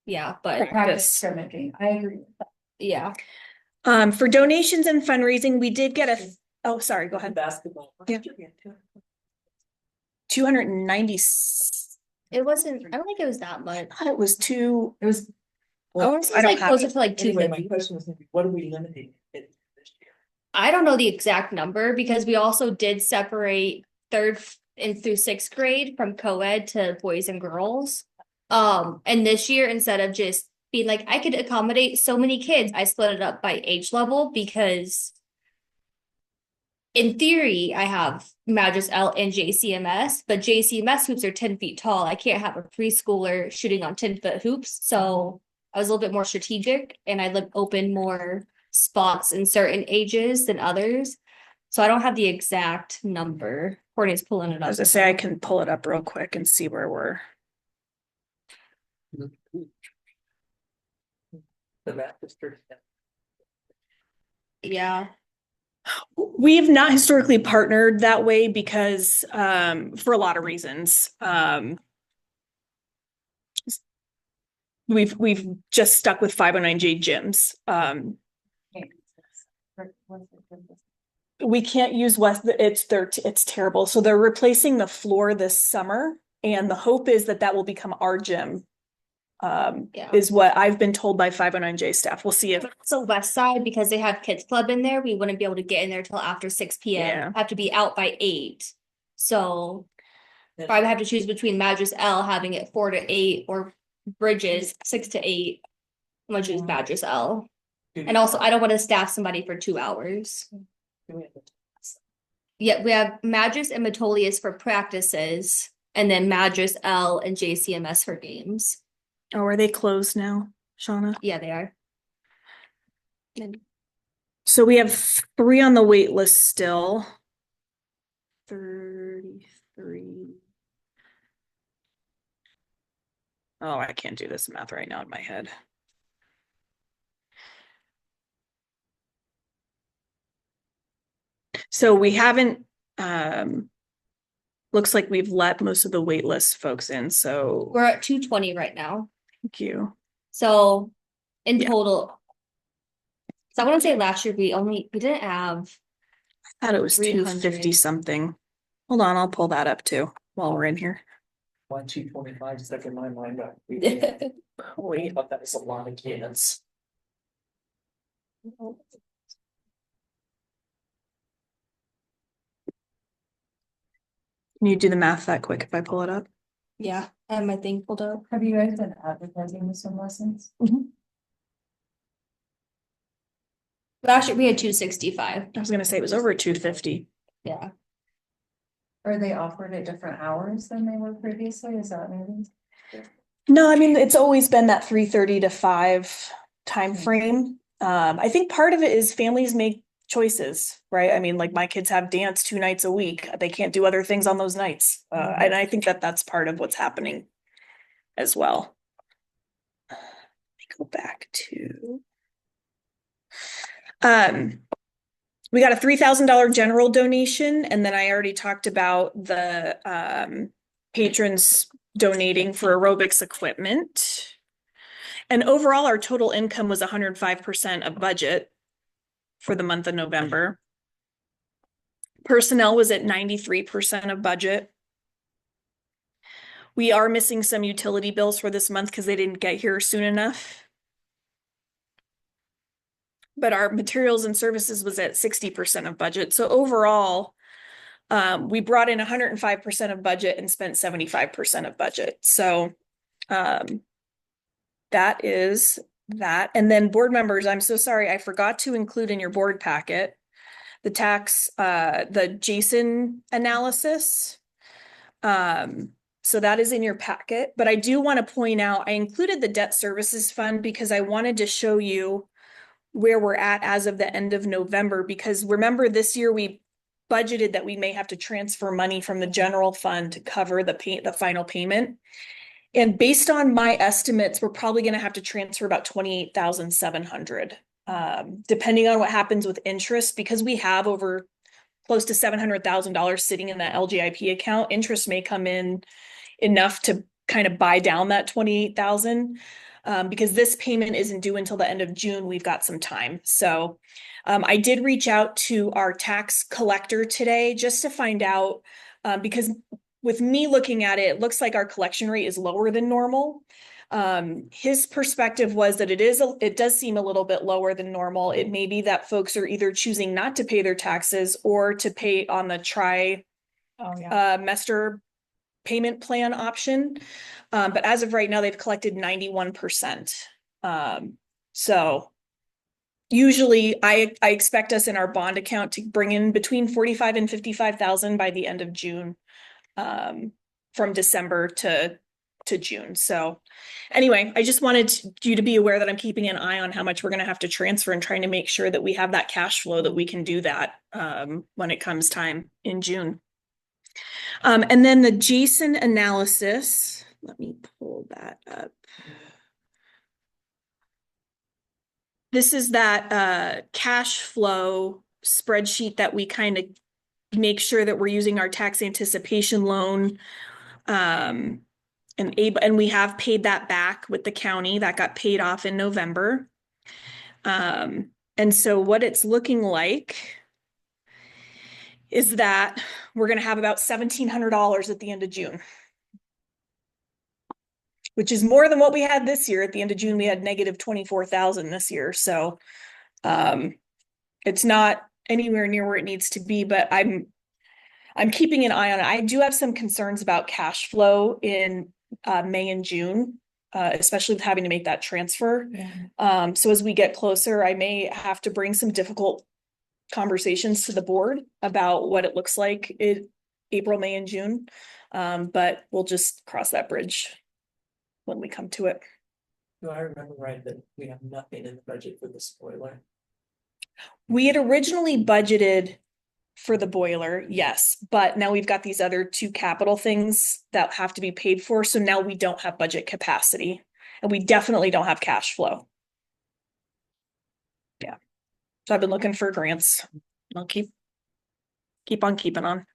yeah, but Practice scrimmaging, I agree with that. yeah. For donations and fundraising, we did get oh, sorry, go ahead. Basketball. Yeah. 290. It wasn't, I don't think it was that much. I thought it was two. It was. I want to say I it's don't like have closer it. to like Anyway, my 250. question was, what are we limiting it this year? I don't know the exact number because we also did separate 3rd and through 6th grade from co-ed to boys and girls. And this year, instead of just being like, I could accommodate so many kids, I split it up by age level because in theory, I have Madras L and JCMS, but JCMS hoops are 10 feet tall. I can't have a preschooler shooting on 10-foot hoops. So I was a little bit more strategic and I open more spots in certain ages than others. So I don't have the exact number. Courtney's pulling it up. I was gonna say I can pull it up real quick and see where we're. The math is 30. Yeah. We've not historically partnered that way because for a lot of reasons. We've just stuck with 509J gyms. We can't use West, it's terrible. So they're replacing the floor this summer and the hope is that will become our gym. Is what I've been told by 509J staff. We'll see if So West Side, because they have kids club in there, we wouldn't be able to get in there till after 6 p.m. Yeah. Have to be out by 8. So if I would have to choose between Madras L having it 4 to 8 or Bridges 6 to 8, I'm gonna choose Madras L. And also I don't want to staff somebody for 2 hours. Yeah, we have Madras and Metolius for practices, and then Madras L and JCMS for games. oh, are they closed now, Shauna? Yeah, they are. So we have 3 on the wait list still. 33. Oh, I can't do this math right now in my head. So we haven't, looks like we've let most of the wait list folks in, so We're at 220 right now. thank you. So in Yeah. total. So I want to say last year we didn't have, I thought it was 300. 250 something. Hold on, I'll pull that up too while we're in here. 225 stuck in my mind. yeah, I thought that was a lot of kids. Can you do the math that quick if I pull it up? I have my thing pulled up. Have you guys been advertising the swim lessons? Last year we had 265. I was gonna say it was over 250. Yeah. Are they offered at different hours than they were previously? Is that maybe? No, I mean, it's always been that 3:30 to 5 time frame. I think part of it is families make choices, right? I mean, like my kids have dance 2 nights a week. They can't do other things on those nights. And I think that that's part of what's happening as well. Let me go back to. We got a $3,000 general donation, and then I already talked about the patrons donating for aerobics equipment. And overall, our total income was 105% of budget for the month of November. Personnel was at 93% of budget. We are missing some utility bills for this month because they didn't get here soon enough. But our materials and services was at 60% of budget. So overall, we brought in 105% of budget and spent 75% of budget. So that is that. And then board members, I'm so sorry, I forgot to include in your board packet the the Jason analysis. So that is in your packet, but I do want to point out, I included the debt services fund because I wanted to show you where we're at as of the end of November, because remember this year we budgeted that we may have to transfer money from the general fund to cover the final payment. And based on my estimates, we're probably going to have to transfer about 28,700, depending on what happens with interest, because we have over close to $700,000 sitting in that LGIP account. Interest may come in enough to kind of buy down that 28,000. Because this payment isn't due until the end of June, we've got some time. So I did reach out to our tax collector today just to find out, because with me looking at it, it looks like our collection rate is lower than normal. His perspective was that it does seem a little bit lower than normal. It may be that folks are either choosing not to pay their taxes or to pay on the trimester payment plan option. But as of right now, they've collected 91%. So usually I expect us in our bond account to bring in between 45 and 55,000 by the end of June, from December to June. So anyway, I just wanted you to be aware that I'm keeping an eye on how much we're going to have to transfer and trying to make sure that we have that cash flow that we can do that when it comes time in June. And then the Jason analysis, let me pull that up. This is that cash flow spreadsheet that we kind of make sure that we're using our tax anticipation loan. And we have paid that back with the county. That got paid off in November. And so what it's looking like is that we're going to have about $1,700 at the end of June, which is more than what we had this year. At the end of June, we had negative 24,000 this year. So it's not anywhere near where it needs to be, but I'm keeping an eye on it. I do have some concerns about cash flow in May and June, especially with having to make that transfer. Yeah. So as we get closer, I may have to bring some difficult conversations to the board about what it looks like in April, May, and June. But we'll just cross that bridge when we come to it. Do I remember right that we have nothing in the budget for the spoiler? We had originally budgeted for the boiler, yes, but now we've got these other 2 capital things that have to be paid for. So now we don't have budget capacity, and we definitely don't have cash flow. Yeah. So I've been looking for grants. I'll keep on keeping on.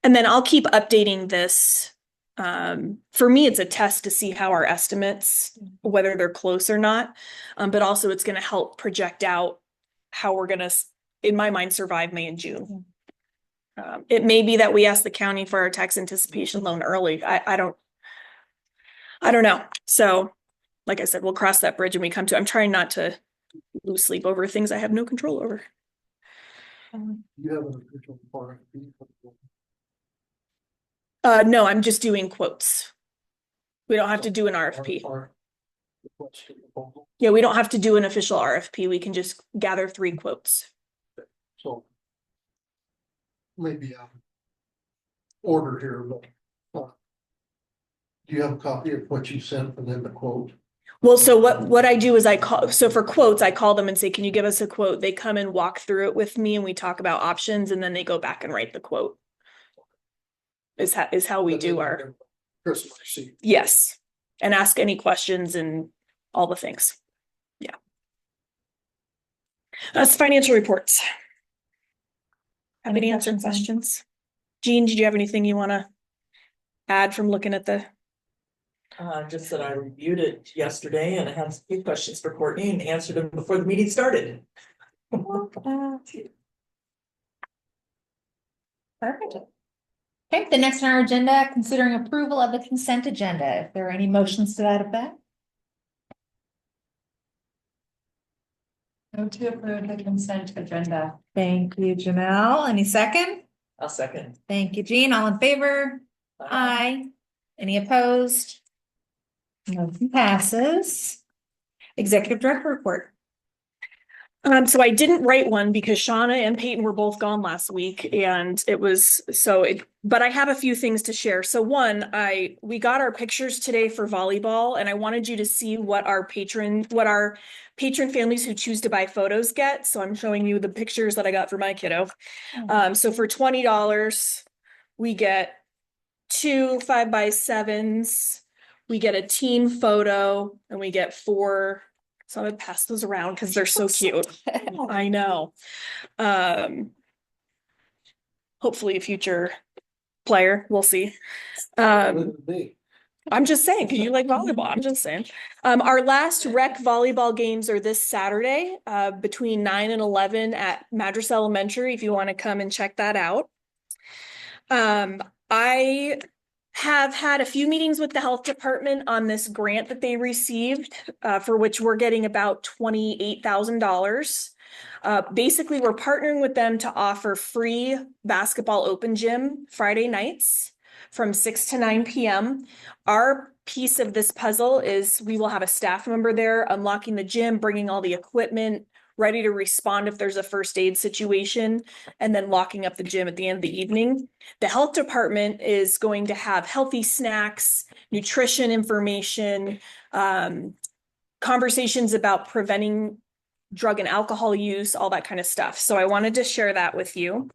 And then I'll keep updating this For me, it's a test to see how our estimates, whether they're close or not. But also it's gonna help project out how we're gonna, in my mind, survive May and June. It may be that we ask the county for our tax anticipation loan early. I don't know. So, like I said, we'll cross that bridge when we come to, I'm trying not to lose sleep over things I have no control over. You have an official RFP. No, I'm just doing quotes. We don't have to do an RFP. Request for proposal. Yeah, we don't have to do an official RFP. We can just gather 3 quotes. So. Maybe order here, but. Do you have a copy of what you sent and then the quote? Well, so what I do is so for quotes, I call them and say, can you give us a quote? They come and walk through it with me and we talk about options and then they go back and write the quote. Is how we do our. Christmas receipt. Yes, and ask any questions and all the things. Yeah. That's financial reports. Happy to answer questions. Jean, did you have anything you want to add from looking at the? Just that I reviewed it yesterday and I had some few questions for Courtney and answered them before the meeting started. Perfect. Okay, the next on our agenda, considering approval of the consent agenda. If there are any motions to that effect? Move to approve the consent agenda. Thank you, Janelle. Any second? I'll second. Thank you, Jean. All in favor? Aye. Any opposed? Motion passes. Executive Director report. So I didn't write one because Shauna and Peyton were both gone last week and but I have a few things to share. So one, we got our pictures today for volleyball and I wanted you to see what our patron families who choose to buy photos get. So I'm showing you the pictures that I got for my kiddo. So for $20, we get 2 5x7s, we get a team photo and we get 4. So I'm gonna pass those around because they're so cute. I know. Hopefully a future player, we'll see. I'm just saying, because you like volleyball, I'm just saying. Our last rec volleyball games are this Saturday, between 9 and 11 at Madras Elementary, if you want to come and check that out. I have had a few meetings with the health department on this grant that they received, for which we're getting about $28,000. Basically, we're partnering with them to offer free basketball open gym Friday nights from 6 to 9 p.m. Our piece of this puzzle is we will have a staff member there unlocking the gym, bringing all the equipment, ready to respond if there's a first aid situation, and then locking up the gym at the end of the evening. The health department is going to have healthy snacks, nutrition information, conversations about preventing drug and alcohol use, all that kind of stuff. So I wanted to share that with you.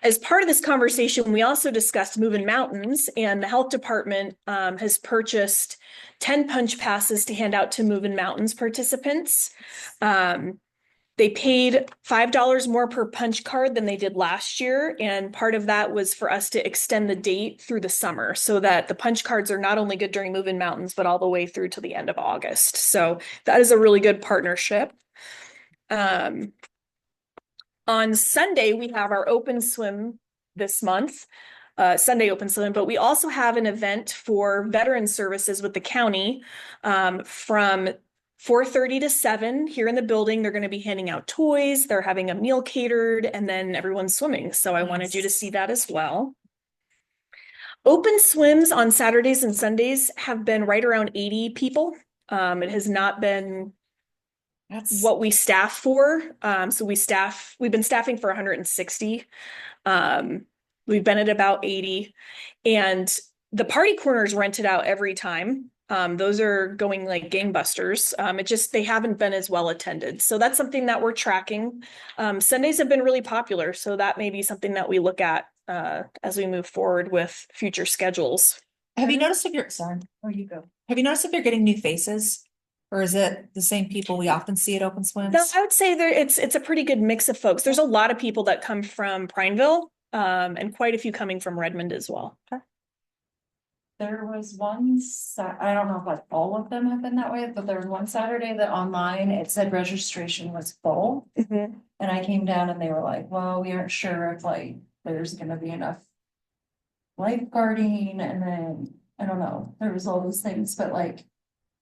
As part of this conversation, we also discussed Moving Mountains, and the health department has purchased 10 punch passes to hand out to Moving Mountains participants. They paid $5 more per punch card than they did last year. And part of that was for us to extend the date through the summer so that the punch cards are not only good during Moving Mountains, but all the way through to the end of August. So that is a really good partnership. On Sunday, we have our open swim this month, Sunday open swim, but we also have an event for veteran services with the county from 4:30 to 7 here in the building. They're going to be handing out toys. They're having a meal catered and then everyone's swimming. So I wanted you to see that as well. Open swims on Saturdays and Sundays have been right around 80 people. It has not been what we staff for. So we've been staffing for 160. We've been at about 80 and the party corners rented out every time. Those are going like gangbusters. They haven't been as well attended. So that's something that we're tracking. Sundays have been really popular. So that may be something that we look at as we move forward with future schedules. Have you noticed if you're Have you noticed if you're getting new faces? Or is it the same people we often see at open swims? No, I would say it's a pretty good mix of folks. There's a lot of people that come from Prineville, and quite a few coming from Redmond as well. Okay. there was one I don't know if like all of them have been that way, but there was one Saturday that online, it said registration was full. Mhm. And I came down and they were like, well, we aren't sure if like there's gonna be enough lifeguarding, and then, I don't know, there was all those things, but like.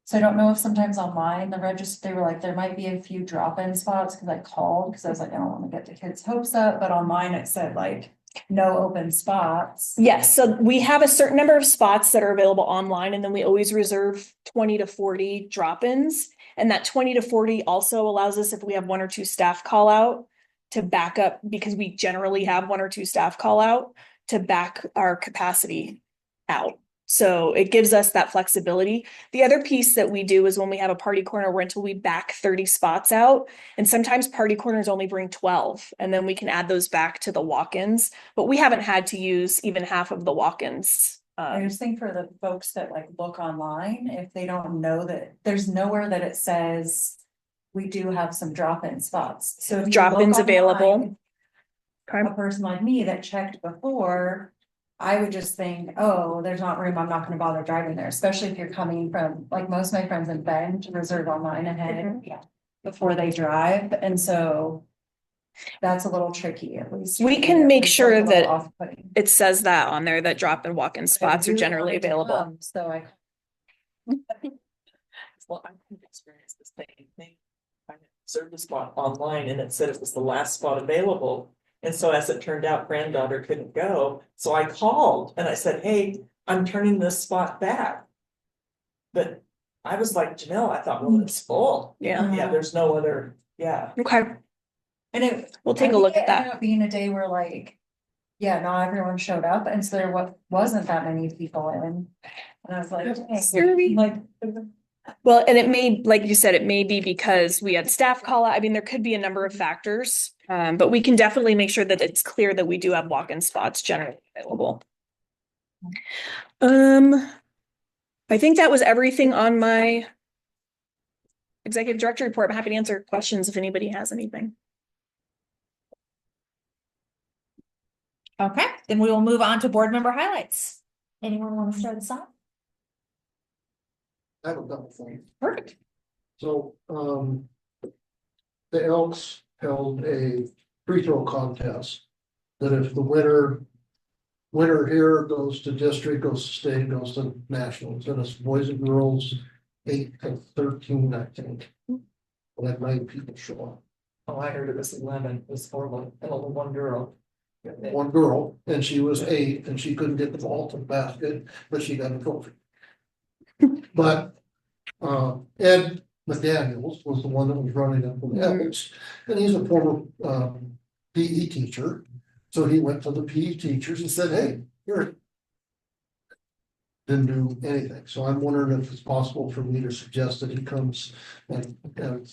So I don't know if sometimes online, they were like, there might be a few drop-in spots, cause I called, cause I was like, I don't wanna get the kids' hopes up, but online it said like, no open spots. Yes, so we have a certain number of spots that are available online, and then we always reserve 20 to 40 drop-ins. And that 20 to 40 also allows us, if we have one or two staff call out, to back up, because we generally have one or two staff call out, to back our capacity out. So it gives us that flexibility. The other piece that we do is when we have a party corner rental, we back 30 spots out. And sometimes party corners only bring 12, and then we can add those back to the walk-ins. But we haven't had to use even half of the walk-ins. I just think for the folks that like look online, if they don't know that, there's nowhere that it says. We do have some drop-in spots, so. if you Drop-ins look available. online, a person like me that checked before. I would just think, oh, there's not room, I'm not gonna bother driving there, especially if you're coming from, like, most of my friends in Bend reserve online ahead. Before they drive, and so. That's a little tricky, at least. We for can me, make it's a sure little that off-putting. It says that on there, that drop and walk-in spots are generally available. So I. Well, I could experience the same thing. I reserved a spot online and it said it was the last spot available. And so as it turned out, granddaughter couldn't go, so I called and I said, hey, I'm turning this spot back. But I was like, Janelle, I thought, well, it's full. Yeah. Yeah, there's no other, yeah. Okay, And it. we'll take I a think look it at ended that. up being a day where like. Yeah, not everyone showed up, and so there wasn't that many people in. And I was like, dang, like. Well, and it may, like you said, it may be because we had staff call out. I mean, there could be a number of factors. But we can definitely make sure that it's clear that we do have walk-in spots generally available. I think that was everything on my executive director report. I'm happy to answer questions if anybody has anything. Okay, then we will move on to board member highlights. Anyone want to start this off? I have a couple things. Perfect. So, the Elks held a free throw contest. That if the winner here goes to district, goes to state, goes to nationals, and it's boys and girls, 8 to 13, I think. We had 9 people show up. Oh, I heard it was 11, it was 4, and only one girl. One girl, and she was 8, and she couldn't get the ball to the basket, but she got a trophy. But, Ed McDaniels was the one that was running up with Elks, and he's a former, PE teacher. So he went to the PE teachers and said, hey, here. Didn't do anything, so I'm wondering if it's possible for me to suggest that he comes and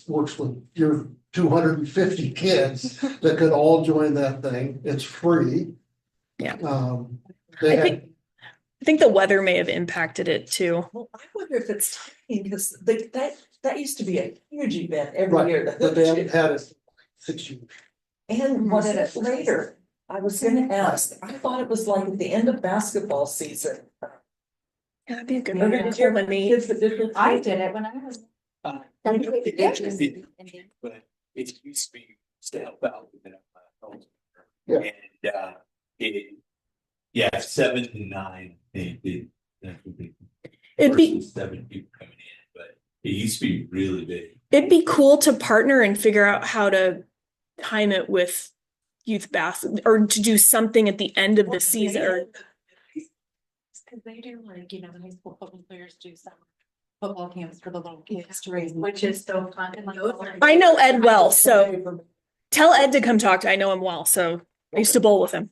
works with your 250 kids that could all join that thing. It's free. Yeah. They I think the weather may have impacted it too. Well, I wonder if it's timing, because that used to be a huge event every Right, year. but they haven't had it 6 years. And was it later? I was gonna ask, I thought it was like at the end of basketball season. Yeah, that'd be a good Or one. did you have kids that did this? I did it when I was. But it used to be to help out with it. Yeah. And yeah, 7 to 9, they did. It'd be 7 people coming in, but it used to be really big. It'd be cool to partner and figure out how to time it with youth basketball, or to do something at the end of the season, or Cause they do like, high school football players do some football camps for the little kids to raise. Which is so fun. I know Ed well, so tell Ed to come talk to. I know him well, so I used to bowl with him.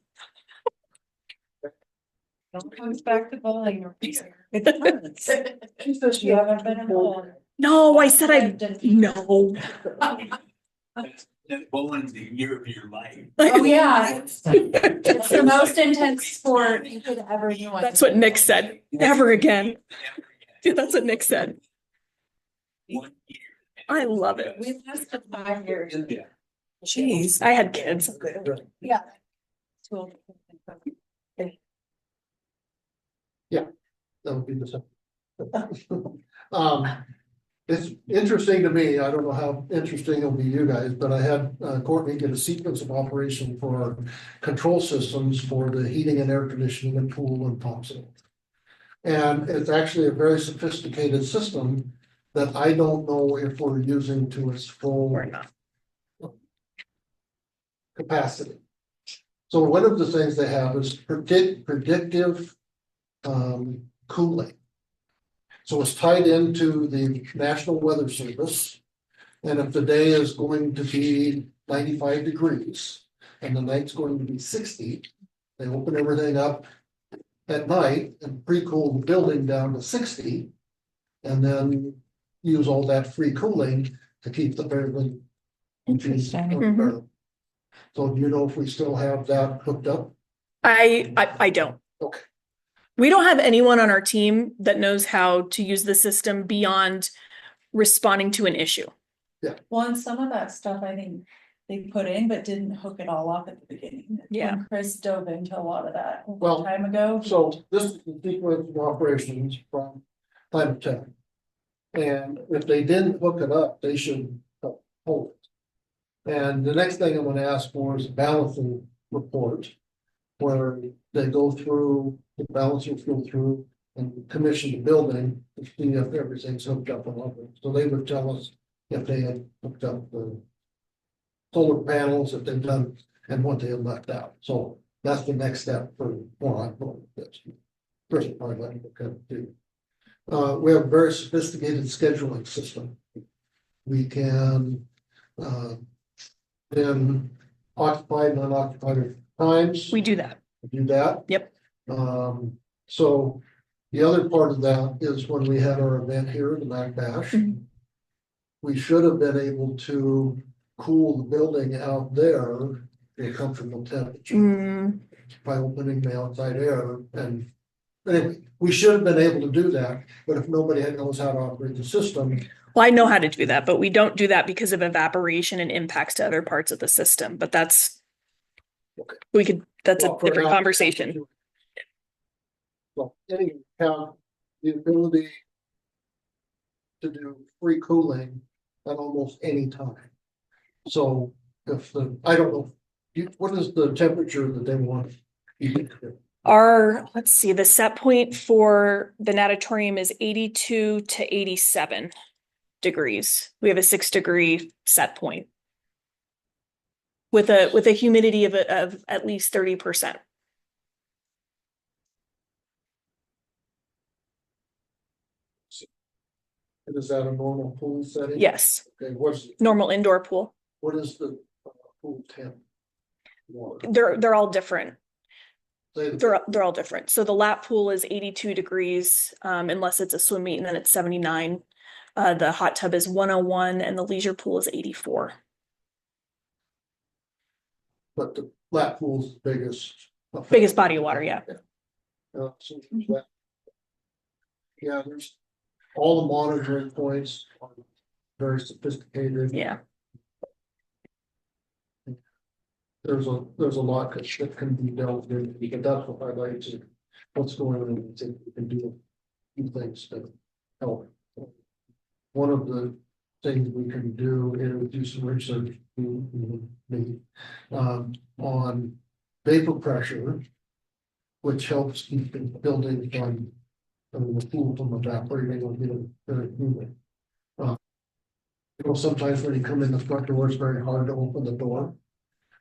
Don't comes back to bowling. It's fun. You haven't been involved. No, I said no. Bowling's the year of your life. Oh, yeah. It's the most intense sport you could ever do. That's what Nick said. Never again. Dude, that's what Nick said. 1 year. I love it. We lasted 5 years. Yeah. Jeez, I had kids. Yeah. That would be the same. It's interesting to me, I don't know how interesting it'll be to you guys, but I had Courtney get a sequence of operation for our control systems for the heating and air conditioning and pool and pumps. And it's actually a very sophisticated system that I don't know if we're using to its full Or not. capacity. So one of the things they have is predictive cooling. So it's tied into the National Weather Service. And if the day is going to be 95 degrees and the night's going to be 60, they open everything up at night and pre-cool the building down to 60. And then use all that free cooling to keep the building. Interesting. So do you know if we still have that hooked up? I don't. Okay. We don't have anyone on our team that knows how to use the system beyond responding to an issue. Well, and some of that stuff I think they put in, but didn't hook it all up at the beginning. Yeah. When Chris dove into a lot of that a Well, long time ago. So this is the sequence of operations from Climate Tech. And if they didn't hook it up, they should hold it. And the next thing I'm gonna ask for is a balancing report. Where they go through, the balancers go through and commission the building to see if everything's hooked up and over. So they would tell us if they had hooked up the solar panels that they've done and what they had left out. So that's the next step for more on this. First, probably let me look at it too. We have a very sophisticated scheduling system. We can then occupied and unoccupied times. We do that. Do that. Yep. So the other part of that is when we had our event here, the Mac Bash. Mhm. We should have been able to cool the building out there to a comfortable temperature by opening the outside air and. Anyway, we should have been able to do that, but if nobody knows how to operate the system. Well, I know how to do that, but we don't do that because of evaporation and impacts to other parts of the system, but that's. Okay. That's a Well, for different now- conversation. So, any have the ability. To do free cooling at almost any time. So if I don't know, what is the temperature that they want? Let's see, the set point for the natatorium is 82 to 87 degrees. We have a 6-degree set point. With a humidity of at least 30%. Is that a normal pool setting? Yes, Okay, normal indoor pool. what is the pool temp? Water. They're all different. Say the- They're all different. So the lap pool is 82 degrees, unless it's a swim meet, and then it's 79. The hot tub is 101 and the leisure pool is 84. But the lap pool's the biggest. Biggest body of water, yeah. So that- Yeah, there's all the monitoring points are very sophisticated. Yeah. There's a lot that can be dealt with, but that's what I like to, what's going on, I think we can do a few things to help. One of the things we can do is do some research, maybe, on vapor pressure. Which helps keep the building from, the pool from evaporating or getting very humid. Sometimes when you come in the front door, it's very hard to open the door.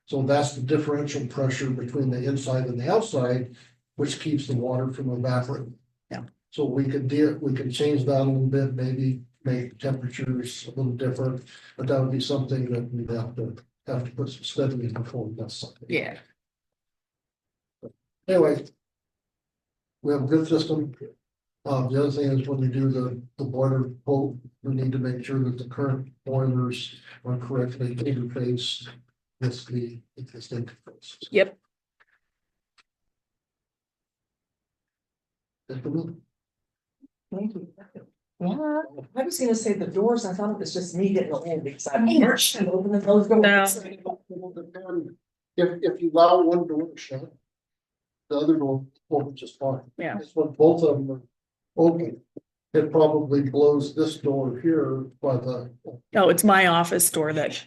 So that's the differential pressure between the inside and the outside, which keeps the water from evaporating. Yeah. So we could change that a little bit, maybe make temperatures a little different, but that would be something that we'd have to put some study in before that's something. Yeah. Anyway. We have a good system. The other thing is when we do the boiler quote, we need to make sure that the current boilers are correctly interfaced with the existing interface. Yep. That's the move. Thank you. Yeah, I was gonna say the doors, I thought it was just me getting old because I'm No. immersed and opening those doors. If you allow one door to shut, the other door opens just fine. Yeah. It's when both of them are open. It probably blows this door here by the, Oh, it's my office door that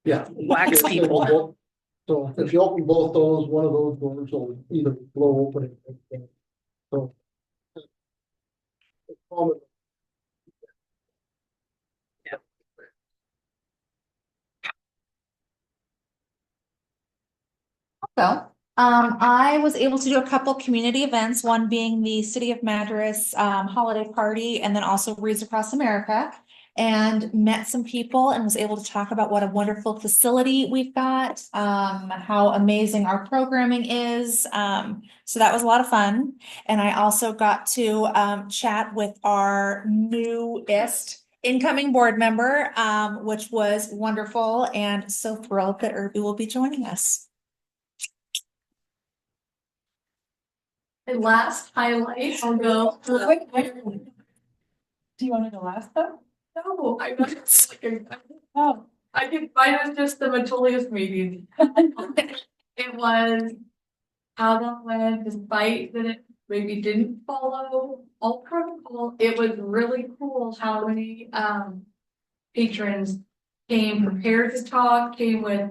yeah. whacks people. So if you open both those, one of those doors will either blow open. So. it's common. So, I was able to do a couple community events, one being the City of Madras holiday party, and then also Reads Across America. And met some people and was able to talk about what a wonderful facility we've got, how amazing our programming is. So that was a lot of fun. And I also got to chat with our newest incoming board member, which was wonderful, and so thrilled that Irby will be joining us. And last highlight, I'll go. Do you want to go last though? No, I'm not. Oh. I can find it just the Metolius meeting. It was how that went, despite that it maybe didn't follow all protocol. It was really cool how many patrons came prepared to talk, came with,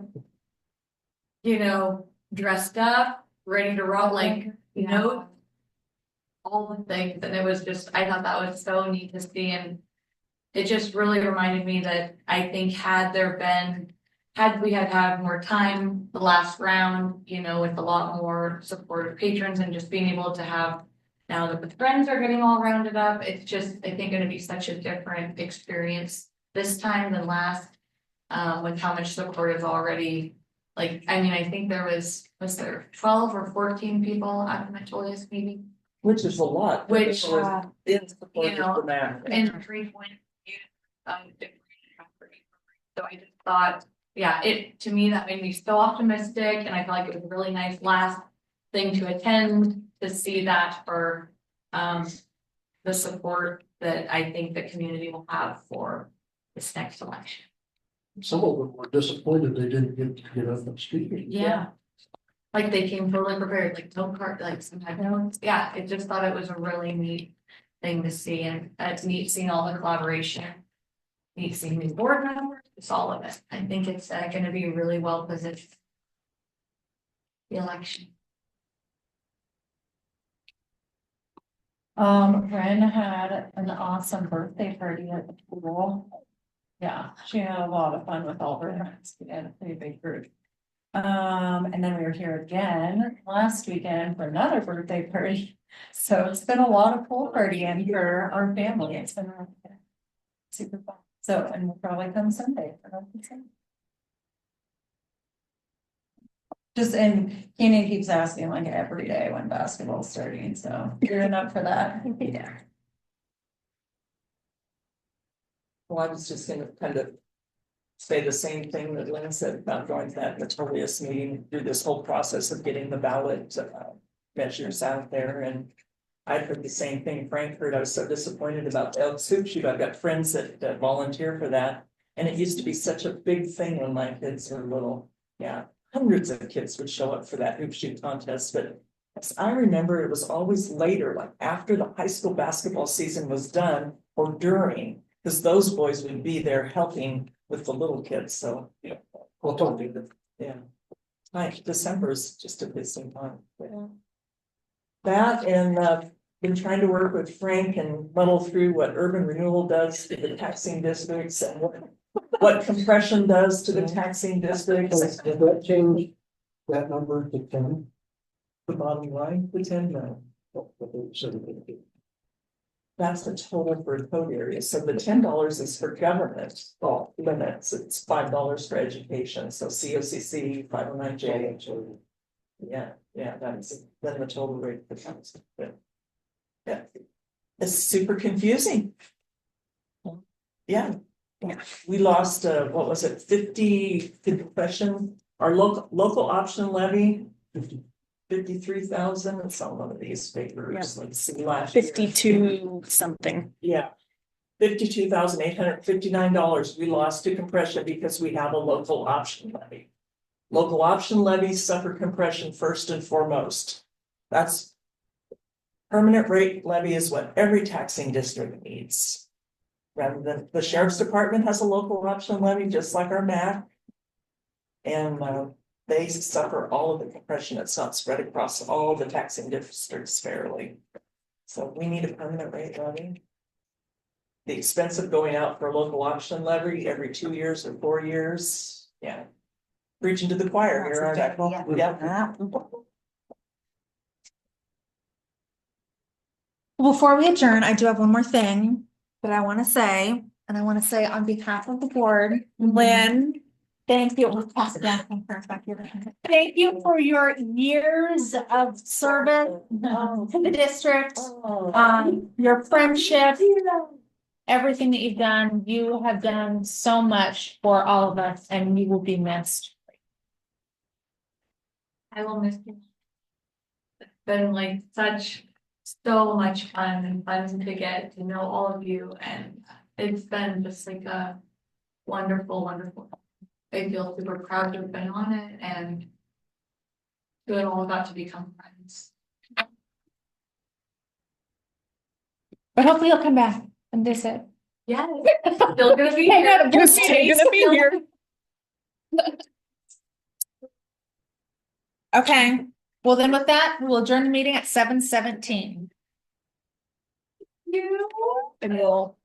dressed up, ready to roll, notes, all the things, and it was just, I thought that was so neat to see, and it just really reminded me that I think had we had more time the last round, with a lot more supportive patrons and just being able to have, now that the friends are getting all rounded up, it's just, I think, gonna be such a different experience this time than last, with how much support is already, I think there was there 12 or 14 people at the Metolius meeting? Which is a lot. Which, In support of the map. And 3 point different property. So I just thought, to me, that made me so optimistic, and I feel like it was a really nice last thing to attend, to see that for the support that I think the community will have for this next election. Some of them were disappointed they didn't get up and speak. Like they came totally prepared, like no card, like some type of notes. Yeah, I just thought it was a really neat thing to see, and it's neat seeing all the collaboration. Neat seeing new board members, it's all of it. I think it's gonna be really well positioned. The election. Ren had an awesome birthday party at the pool. Yeah, she had a lot of fun with all her friends. We had a pretty big group. And then we were here again last weekend for another birthday party. So it's been a lot of pool partying for our family. It's been really good. Super fun. So, and we'll probably come Sunday for nothing. Just, and Keenan keeps asking like every day when basketball's starting, so gearing up for that. Yeah. Well, I was just gonna kind of say the same thing that Lynn said about going to that Metolius meeting, through this whole process of getting the ballot measures out there, and I've heard the same thing Frank heard. I was so disappointed about the Elks Hoop Shoot. I've got friends that volunteer for that, and it used to be such a big thing when my kids were little. Yeah, hundreds of kids would show up for that hoop shoot contest, but as I remember, it was always later, like after the high school basketball season was done or during, because those boys would be there helping with the little kids. So yeah, Well, don't do that. yeah. Like December is just a busy time. Yeah. That and been trying to work with Frank and muddle through what urban renewal does to the taxing districts and what compression does to the taxing districts. Does that change that number to 10? The bottom line, the 10 million. That's the total for a code area. So the $10 is for government limits. It's $5 for education. So COCC, 509J. Yeah, that's then the total rate for council. Yeah, it's super confusing. Yeah, we lost what was it, 50 compression, our local option levy, 53,000. It's on one of these papers. Let's see, last year. 52 something. Yeah, $52,859 we lost to compression because we have a local option levy. Local option levies suffer compression first and foremost. That's Permanent rate levy is what every taxing district needs. Rather than, the sheriff's department has a local option levy, just like our MAC. And they suffer all of the compression. It's not spread across all the taxing districts fairly. So we need a permanent rate levy. The expense of going out for a local option levy every 2 years or 4 years, yeah. Preaching to the choir here, aren't I? Yeah. Before we adjourn, I do have one more thing that I want to say, and I want to say on behalf of the board, Lynn, thank you. We'll pass it down. Thank you for your years of service to the district, your friendship, everything that you've done. You have done so much for all of us, and you will be missed. I will miss you. It's been like so much fun and fun to get to know all of you, and it's been just like a wonderful, wonderful. I feel super proud to have been on it, and we all got to become friends. But hopefully you'll come back and visit. Yes, still gonna be Hang here. out at board meetings. Okay, well then with that, we'll adjourn the meeting at 7:17. You. And we'll